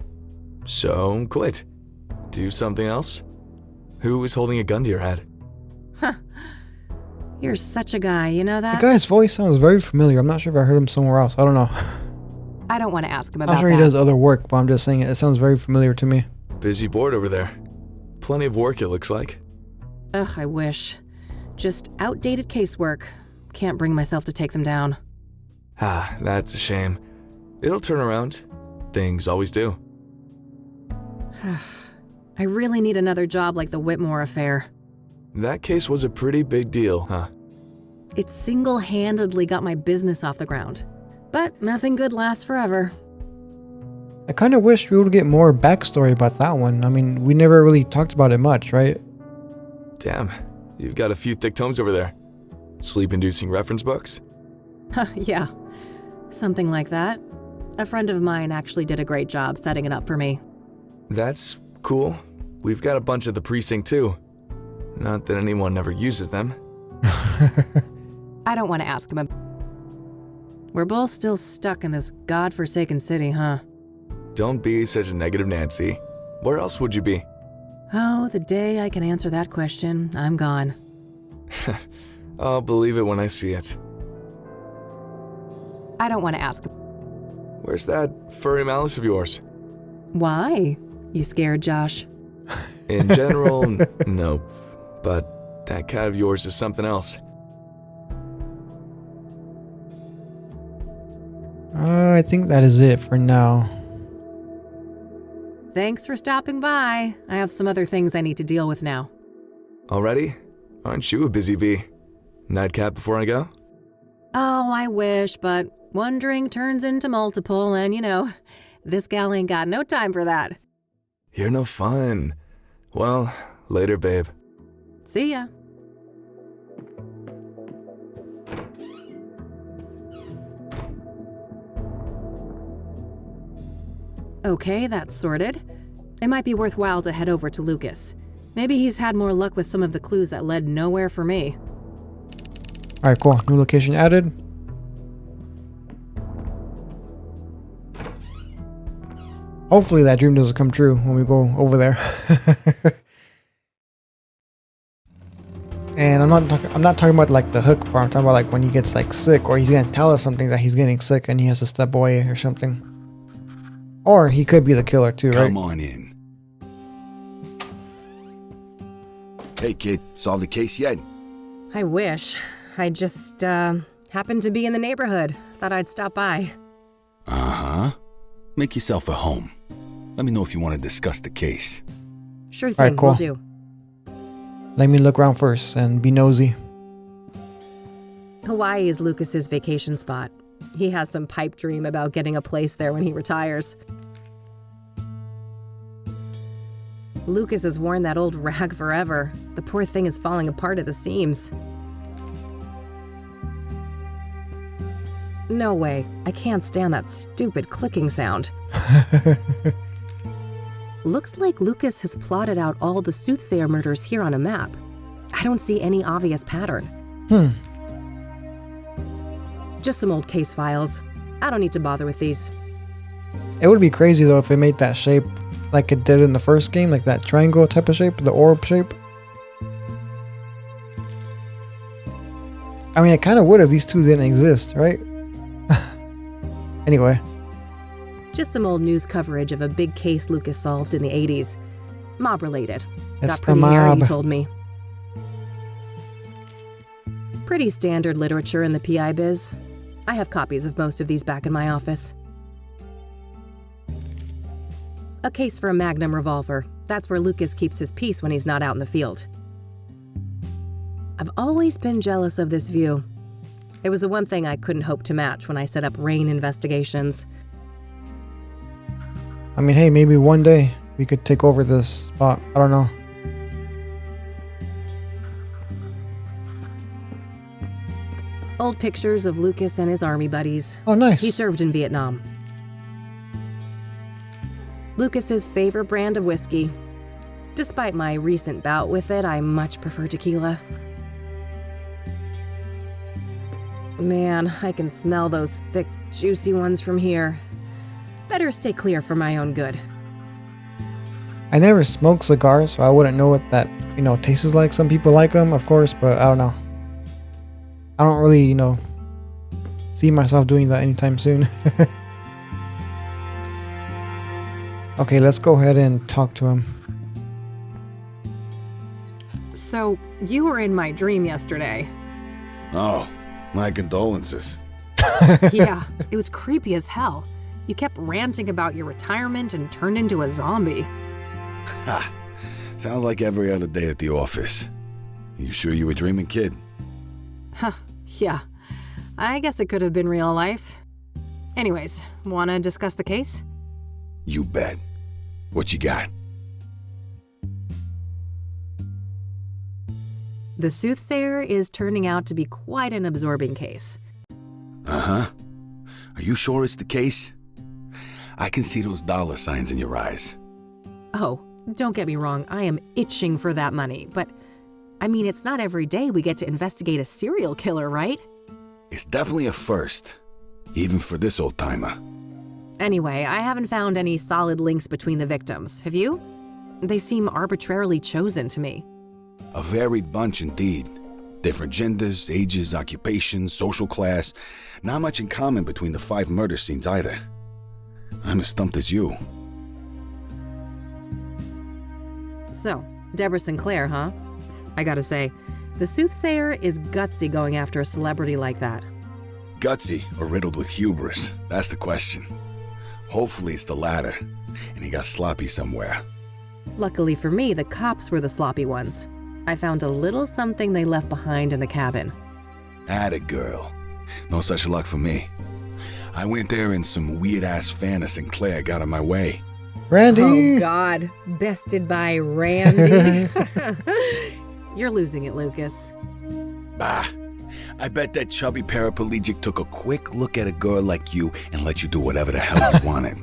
So, quit. Do something else? Who is holding a gun to your head? You're such a guy, you know The that? guy's voice sounds very familiar. I'm not sure if I heard him somewhere else. I don't know. I don't want to ask him about I'm sure that. he does other work, but I'm just saying it sounds very familiar to me. Busy board over there. Plenty of work, it looks like. Ugh, I wish. Just outdated casework. Can't bring myself to take them down. Ah, that's a shame. It'll turn around. Things always do. I really need another job like the Whitmore affair. That case was a pretty big deal, huh? It single-handedly got my business off the ground. But nothing good lasts forever. I kind of wish we would get more backstory about that one. I mean, we never really talked about it much, right? Damn, you've got a few thick tomes over there. Sleep-inducing reference books? Yeah. Something like that. A friend of mine actually did a great job setting it up for me. That's cool. We've got a bunch of the precinct too. Not that anyone ever uses them. I don't want to ask him. We're both still stuck in this godforsaken city, huh? Don't be such a negative Nancy. Where else would you be? Oh, the day I can answer that question, I'm gone. I'll believe it when I see it. I don't want to ask. Where's that furry malice of yours? Why? You scared, Josh? In general, no. But that cat of yours is something else. I think that is it for now. Thanks for stopping by. I have some other things I need to deal with now. Already? Aren't you a busy bee? Nightcap before I go? Oh, I wish, but one drink turns into multiple, and this gal ain't got no time for that. You're no fun. Well, later, babe. See ya. Okay, that's sorted. It might be worthwhile to head over to Lucas. Maybe he's had more luck with some of the clues that led nowhere for me. Alright, cool. New location added. Hopefully that dream doesn't come true when we go over there. And I'm not talking about like the hook part. I'm talking about like when he gets like sick, or he's gonna tell us something that he's getting sick and he has to step away or something. Or he could be the killer too, right? Come on in. Hey kid, solved the case yet? I wish. I just, happened to be in the neighborhood. Thought I'd stop by. Uh-huh. Make yourself at home. Let me know if you want to discuss the case. Sure thing, Alright, cool. will do. Let me look around first and be nosy. Hawaii is Lucas's vacation spot. He has some pipe dream about getting a place there when he retires. Lucas has worn that old rag forever. The poor thing is falling apart at the seams. No way. I can't stand that stupid clicking sound. Looks like Lucas has plotted out all the Soothsayer murders here on a map. I don't see any obvious pattern. Just some old case files. I don't need to bother with these. It would be crazy though if it made that shape like it did in the first game, like that triangle type of shape, the orb shape. I mean, it kind of would if these two didn't exist, right? Anyway. Just some old news coverage of a big case Lucas solved in the 80s. Mob related. It's Got pretty the hairy, mob. he told me. Pretty standard literature in the PI biz. I have copies of most of these back in my office. A case for a Magnum revolver. That's where Lucas keeps his peace when he's not out in the field. I've always been jealous of this view. It was the one thing I couldn't hope to match when I set up rain investigations. I mean, hey, maybe one day we could take over this spot. I don't know. Old pictures of Lucas and his army buddies. Oh, nice. He served in Vietnam. Lucas's favorite brand of whiskey. Despite my recent bout with it, I much prefer tequila. Man, I can smell those thick, juicy ones from here. Better stay clear for my own good. I never smoked cigars, so I wouldn't know what that, tastes like. Some people like them, of course, but I don't know. I don't really, see myself doing that anytime soon. Okay, let's go ahead and talk to him. So, you were in my dream yesterday. Oh, my condolences. Yeah, it was creepy as hell. You kept ranting about your retirement and turned into a zombie. Ha! Sounds like every other day at the office. You sure you were dreaming, kid? Huh, yeah. I guess it could have been real life. Anyways, wanna discuss the case? You bet. What you got? The Soothsayer is turning out to be quite an absorbing case. Uh-huh. Are you sure it's the case? I can see those dollar signs in your eyes. Oh, don't get me wrong, I am itching for that money, but I mean, it's not every day we get to investigate a serial killer, right? It's definitely a first, even for this old-timer. Anyway, I haven't found any solid links between the victims, have you? They seem arbitrarily chosen to me. A varied bunch indeed. Different genders, ages, occupations, social class. Not much in common between the 5 murder scenes either. I'm as stumped as you. So, Deborah Sinclair, huh? I gotta say, the Soothsayer is gutsy going after a celebrity like that. Gutsy or riddled with hubris? That's the question. Hopefully it's the latter, and he got sloppy somewhere. Luckily for me, the cops were the sloppy ones. I found a little something they left behind in the cabin. Atta girl. No such luck for me. I went there and some weird-ass fan of Sinclair got in my way. Randy! Oh, God. Bested by Randy. You're losing it, Lucas. Bah. I bet that chubby paraplegic took a quick look at a girl like you and let you do whatever the hell you wanted.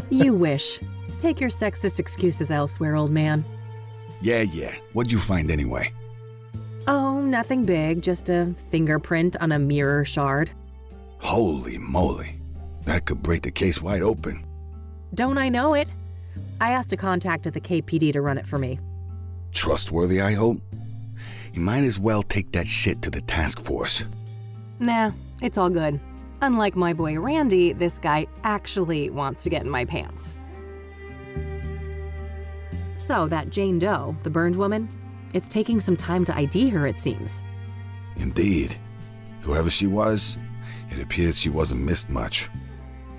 You wish. Take your sexist excuses elsewhere, old man. Yeah. What'd you find anyway? Oh, nothing big. Just a fingerprint on a mirror shard. Holy moly. That could break the case wide open. Don't I know it? I asked a contact at the KPD to run it for me. Trustworthy, I hope? You might as well take that shit to the task force. Nah, it's all good. Unlike my boy Randy, this guy actually wants to get in my pants. So, that Jane Doe, the burned woman, it's taking some time to ID her, it seems. Indeed. Whoever she was, it appears she wasn't missed much.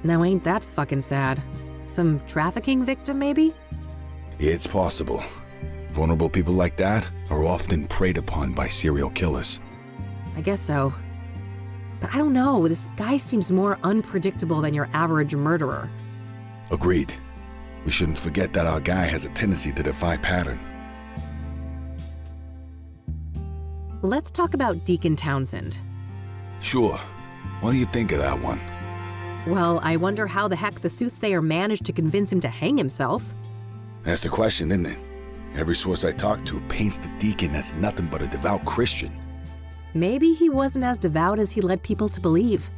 Now ain't that fucking sad? Some trafficking victim, maybe? It's possible. Vulnerable people like that are often preyed upon by serial killers. I guess so. But I don't know, this guy seems more unpredictable than your average murderer. Agreed. We shouldn't forget that our guy has a tendency to defy pattern. Let's talk about Deacon Townsend. Sure. What do you think of that one? Well, I wonder how the heck the Soothsayer managed to convince him to hang himself. That's the question, isn't it? Every source I talk to paints the deacon as nothing but a devout Christian. Maybe he wasn't as devout as he led people to believe.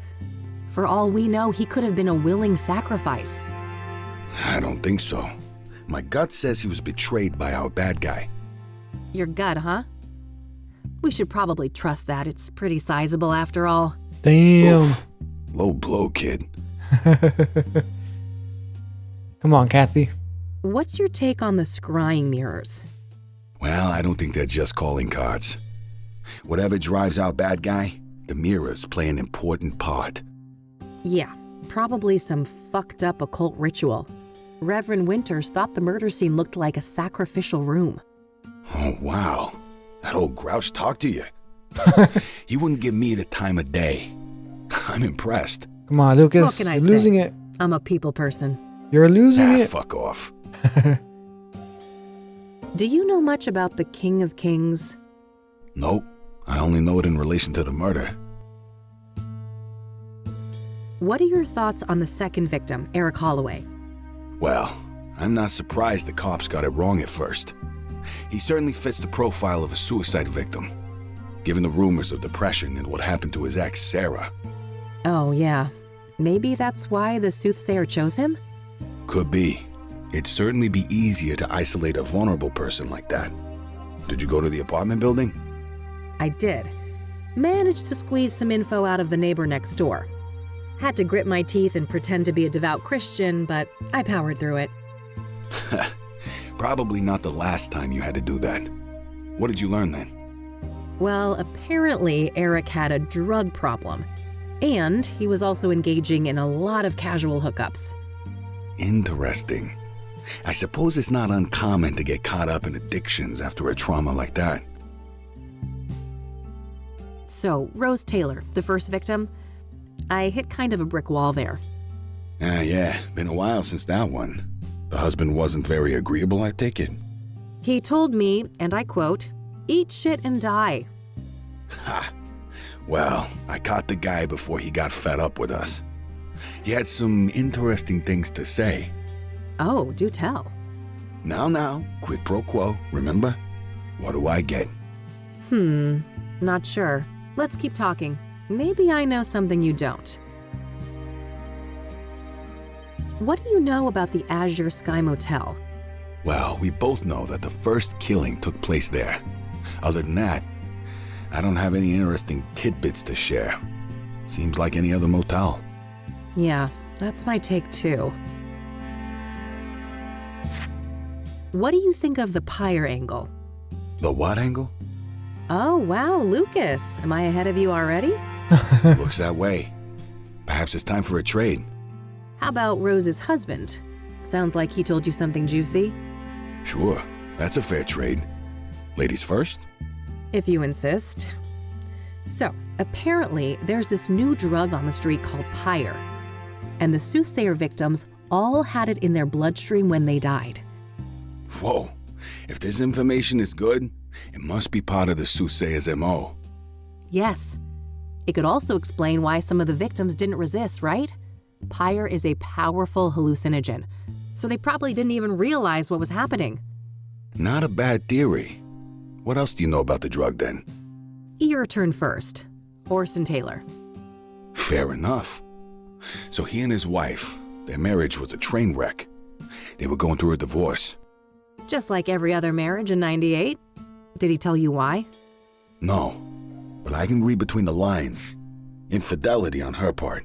For all we know, he could have been a willing sacrifice. I don't think so. My gut says he was betrayed by our bad guy. Your gut, huh? We should probably trust that. It's pretty sizable after all. Damn. Oof. Low blow, kid. Come on, Kathy. What's your take on the scrying mirrors? Well, I don't think they're just calling cards. Whatever drives our bad guy, the mirrors play an important part. Yeah, probably some fucked up occult ritual. Reverend Winters thought the murder scene looked like a sacrificial room. Oh, wow. That old grouch talked to you. He wouldn't give me the time of day. I'm impressed. Come on, Lucas. What can I You're say? losing it. I'm a people person. You're losing it. Fuck off. Do you know much about the King of Kings? Nope. I only know it in relation to the murder. What are your thoughts on the second victim, Eric Holloway? Well, I'm not surprised the cops got it wrong at first. He certainly fits the profile of a suicide victim, given the rumors of depression and what happened to his ex, Sarah. Oh, yeah. Maybe that's why the Soothsayer chose him? Could be. It'd certainly be easier to isolate a vulnerable person like that. Did you go to the apartment building? I did. Managed to squeeze some info out of the neighbor next door. Had to grit my teeth and pretend to be a devout Christian, but I powered through it. Probably not the last time you had to do that. What did you learn then? Well, apparently Eric had a drug problem. And he was also engaging in a lot of casual hookups. Interesting. I suppose it's not uncommon to get caught up in addictions after a trauma like that. So, Rose Taylor, the first victim, I hit kind of a brick wall there. Yeah, been a while since that one. The husband wasn't very agreeable, I take it. He told me, and I quote, "Eat shit and die." Ha! Well, I caught the guy before he got fed up with us. He had some interesting things to say. Oh, do tell. Now, quid pro quo, remember? What do I get? Not sure. Let's keep talking. Maybe I know something you don't. What do you know about the Azure Sky Motel? Well, we both know that the first killing took place there. Other than that, I don't have any interesting tidbits to share. Seems like any other motel. Yeah, that's my take too. What do you think of the pyre angle? The what angle? Oh, wow, Lucas. Am I ahead of you already? Looks that way. Perhaps it's time for a trade. How about Rose's husband? Sounds like he told you something juicy. Sure, that's a fair trade. Ladies first? If you insist. So, apparently, there's this new drug on the street called pyre. And the Soothsayer victims all had it in their bloodstream when they died. Whoa, if this information is good, it must be part of the Soothsayer's MO. Yes. It could also explain why some of the victims didn't resist, right? Pyre is a powerful hallucinogen, so they probably didn't even realize what was happening. Not a bad theory. What else do you know about the drug then? Your turn first. Orson Taylor. Fair enough. So he and his wife, their marriage was a train wreck. They were going through a divorce. Just like every other marriage in '98. Did he tell you why? No, but I can read between the lines. Infidelity on her part.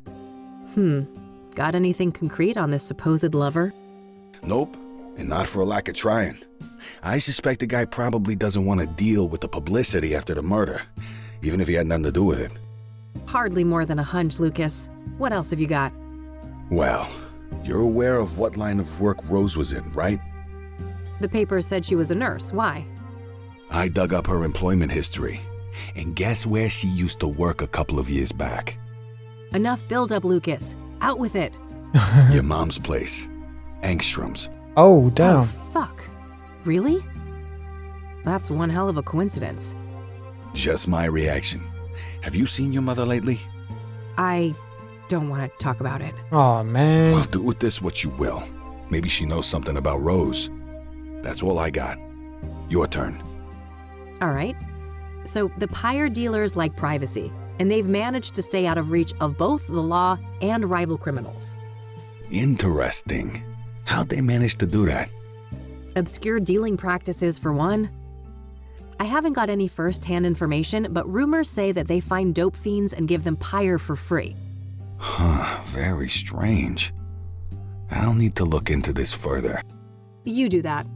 Got anything concrete on this supposed lover? Nope, and not for a lack of trying. I suspect the guy probably doesn't want to deal with the publicity after the murder, even if he had nothing to do with it. Hardly more than a hunch, Lucas. What else have you got? Well, you're aware of what line of work Rose was in, right? The paper said she was a nurse. Why? I dug up her employment history, and guess where she used to work a couple of years back? Enough build-up, Lucas. Out with it. Your mom's place, Angstrom's. Oh, damn. Oh, fuck. Really? That's one hell of a coincidence. Just my reaction. Have you seen your mother lately? I don't want to talk about it. Oh, man. Well, do with this what you will. Maybe she knows something about Rose. That's all I got. Your turn. All right. So the pyre dealers like privacy, and they've managed to stay out of reach of both the law and rival criminals. Interesting. How'd they manage to do that? Obscure dealing practices, for one. I haven't got any first-hand information, but rumors say that they find dope fiends and give them pyre for free. Huh, very strange. I'll need to look into this further. You do that.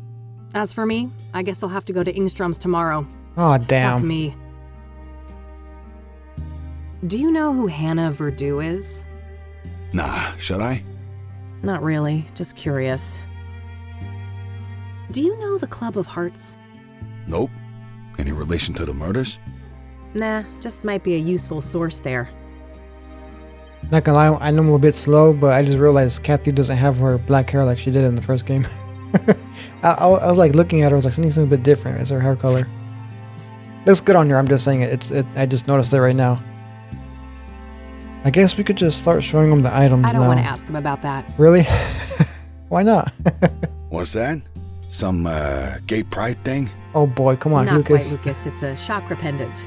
As for me, I guess I'll have to go to Ingstrom's tomorrow. Oh, damn. Fuck me. Do you know who Hannah Verdew is? Nah, should I? Not really, just curious. Do you know the Club of Hearts? Nope. Any relation to the murders? Nah, just might be a useful source there. Not gonna lie, I know I'm a bit slow, but I just realized Kathy doesn't have her black hair like she did in the first game. I was like looking at her, I was like, something's a bit different. Is her hair color? Looks good on her, I'm just saying it. I just noticed it right now. I guess we could just start showing them the items now. I don't want to ask him about that. Really? Why not? What's that? Some gay pride thing? Oh boy, come on, Not Lucas. quite, Lucas. It's a chakra pendant.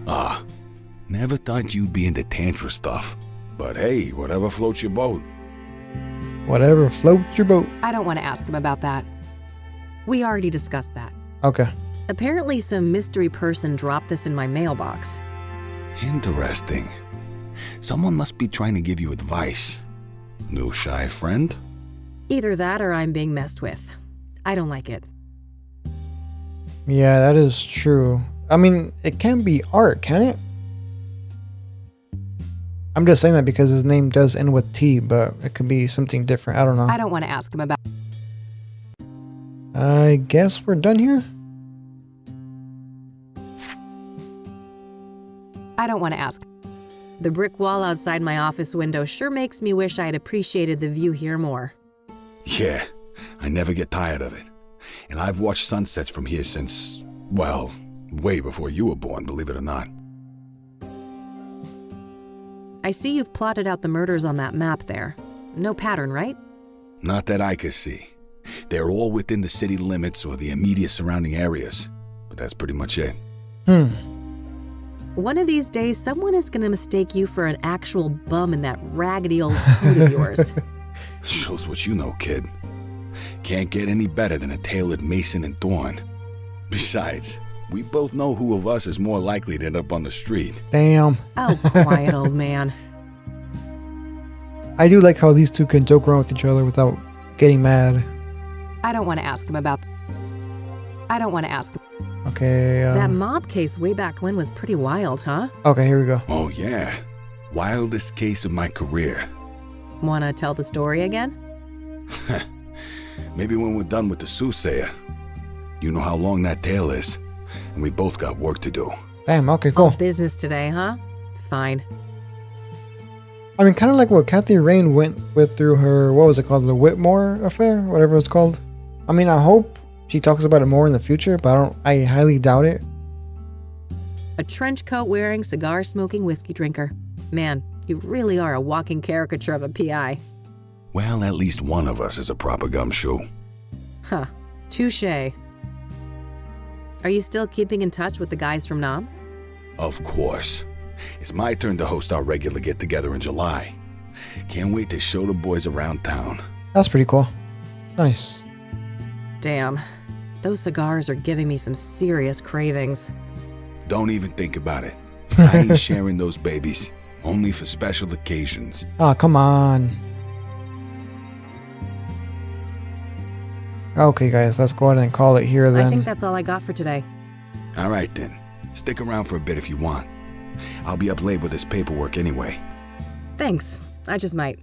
Ah, never thought you'd be into tantra stuff. But hey, whatever floats your boat. Whatever floats your boat. I don't want to ask him about that. We already discussed that. Okay. Apparently some mystery person dropped this in my mailbox. Interesting. Someone must be trying to give you advice. New shy friend? Either that or I'm being messed with. I don't like it. Yeah, that is true. I mean, it can be art, can it? I'm just saying that because his name does end with T, but it could be something different. I don't know. I don't want to ask him about. I guess we're done here? I don't want to ask. The brick wall outside my office window sure makes me wish I'd appreciated the view here more. Yeah, I never get tired of it. And I've watched sunsets from here since, well, way before you were born, believe it or not. I see you've plotted out the murders on that map there. No pattern, right? Not that I could see. They're all within the city limits or the immediate surrounding areas, but that's pretty much it. One of these days, someone is gonna mistake you for an actual bum in that raggedy old coat of yours. Shows what you know, kid. Can't get any better than a tailored Mason and Thorn. Besides, we both know who of us is more likely to end up on the street. Damn. Oh, quiet, old man. I do like how these two can joke around with each other without getting mad. I don't want to ask him. Okay. That mob case way back when was pretty wild, huh? Okay, here we go. Oh yeah. Wildest case of my career. Wanna tell the story again? Maybe when we're done with the Soothsayer. You know how long that tale is, and we both got work to do. Damn, okay, cool. Business today, huh? Fine. I mean, kind of like what Kathy Rain went with through her, what was it called? The Whitmore affair? Whatever it's called. I mean, I hope she talks about it more in the future, but I highly doubt it. A trench coat wearing, cigar smoking whiskey drinker. Man, you really are a walking caricature of a PI. Well, at least one of us is a proper gumshoe. Huh. Touché. Are you still keeping in touch with the guys from Nam? Of course. It's my turn to host our regular get-together in July. Can't wait to show the boys around town. That's pretty cool. Nice. Damn. Those cigars are giving me some serious cravings. Don't even think about it. I ain't sharing those babies. Only for special occasions. Oh, come on. Okay, guys, let's go ahead and call it here then. I think that's all I got for today. All right, then. Stick around for a bit if you want. I'll be up late with this paperwork anyway. Thanks. I just might.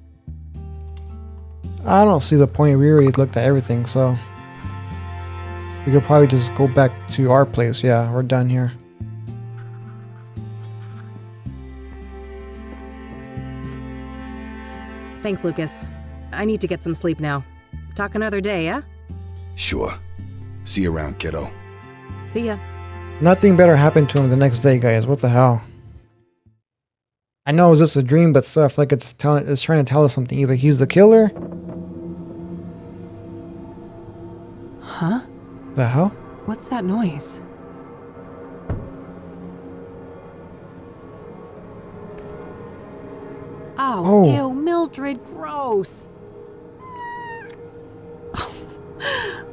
I don't see the point. We already looked at everything, so we could probably just go back to our place. Yeah, we're done here. Thanks, Lucas. I need to get some sleep now. Talk another day, yeah? Sure. See you around, kiddo. See ya. Nothing better happened to him the next day, guys. What the hell? I know it was just a dream, but stuff like it's trying to tell us something. Either he's the killer. Huh? The hell? What's that noise? Oh, ew, Mildred, gross.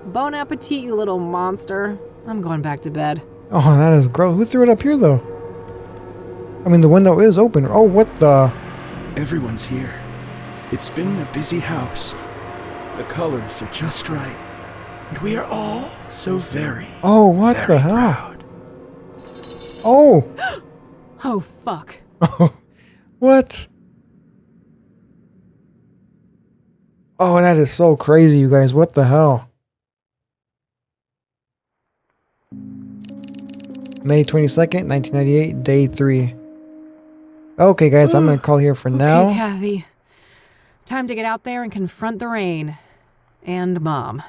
Bon appetit, you little monster. I'm going back to bed. Oh, that is gross. Who threw it up here, though? I mean, the window is open. Oh, what the? Everyone's here. It's been a busy house. The colors are just right. And we are all so very, oh, what very the hell? proud. Oh. Oh, fuck. Oh, what? Oh, that is so crazy, you guys. What the hell? May 22nd, 1998, day 3. Okay, guys, I'm going to call here for now. Okay, Kathy. Time to get out there and confront the rain. And Mom.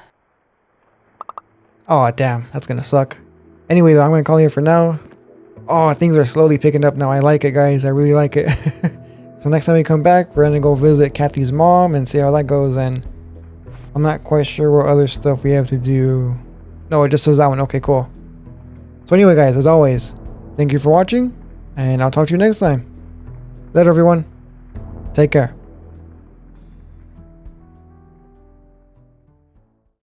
Oh, damn. That's going to suck. Anyway, though, I'm going to call here for now. Oh, things are slowly picking up now. I like it, guys. I really like it. So next time we come back, we're going to go visit Kathy's mom and see how that goes. And I'm not quite sure what other stuff we have to do. No, it just says that one. Okay, cool. So anyway, guys, as always, thank you for watching. And I'll talk to you next time. Later, everyone. Take care.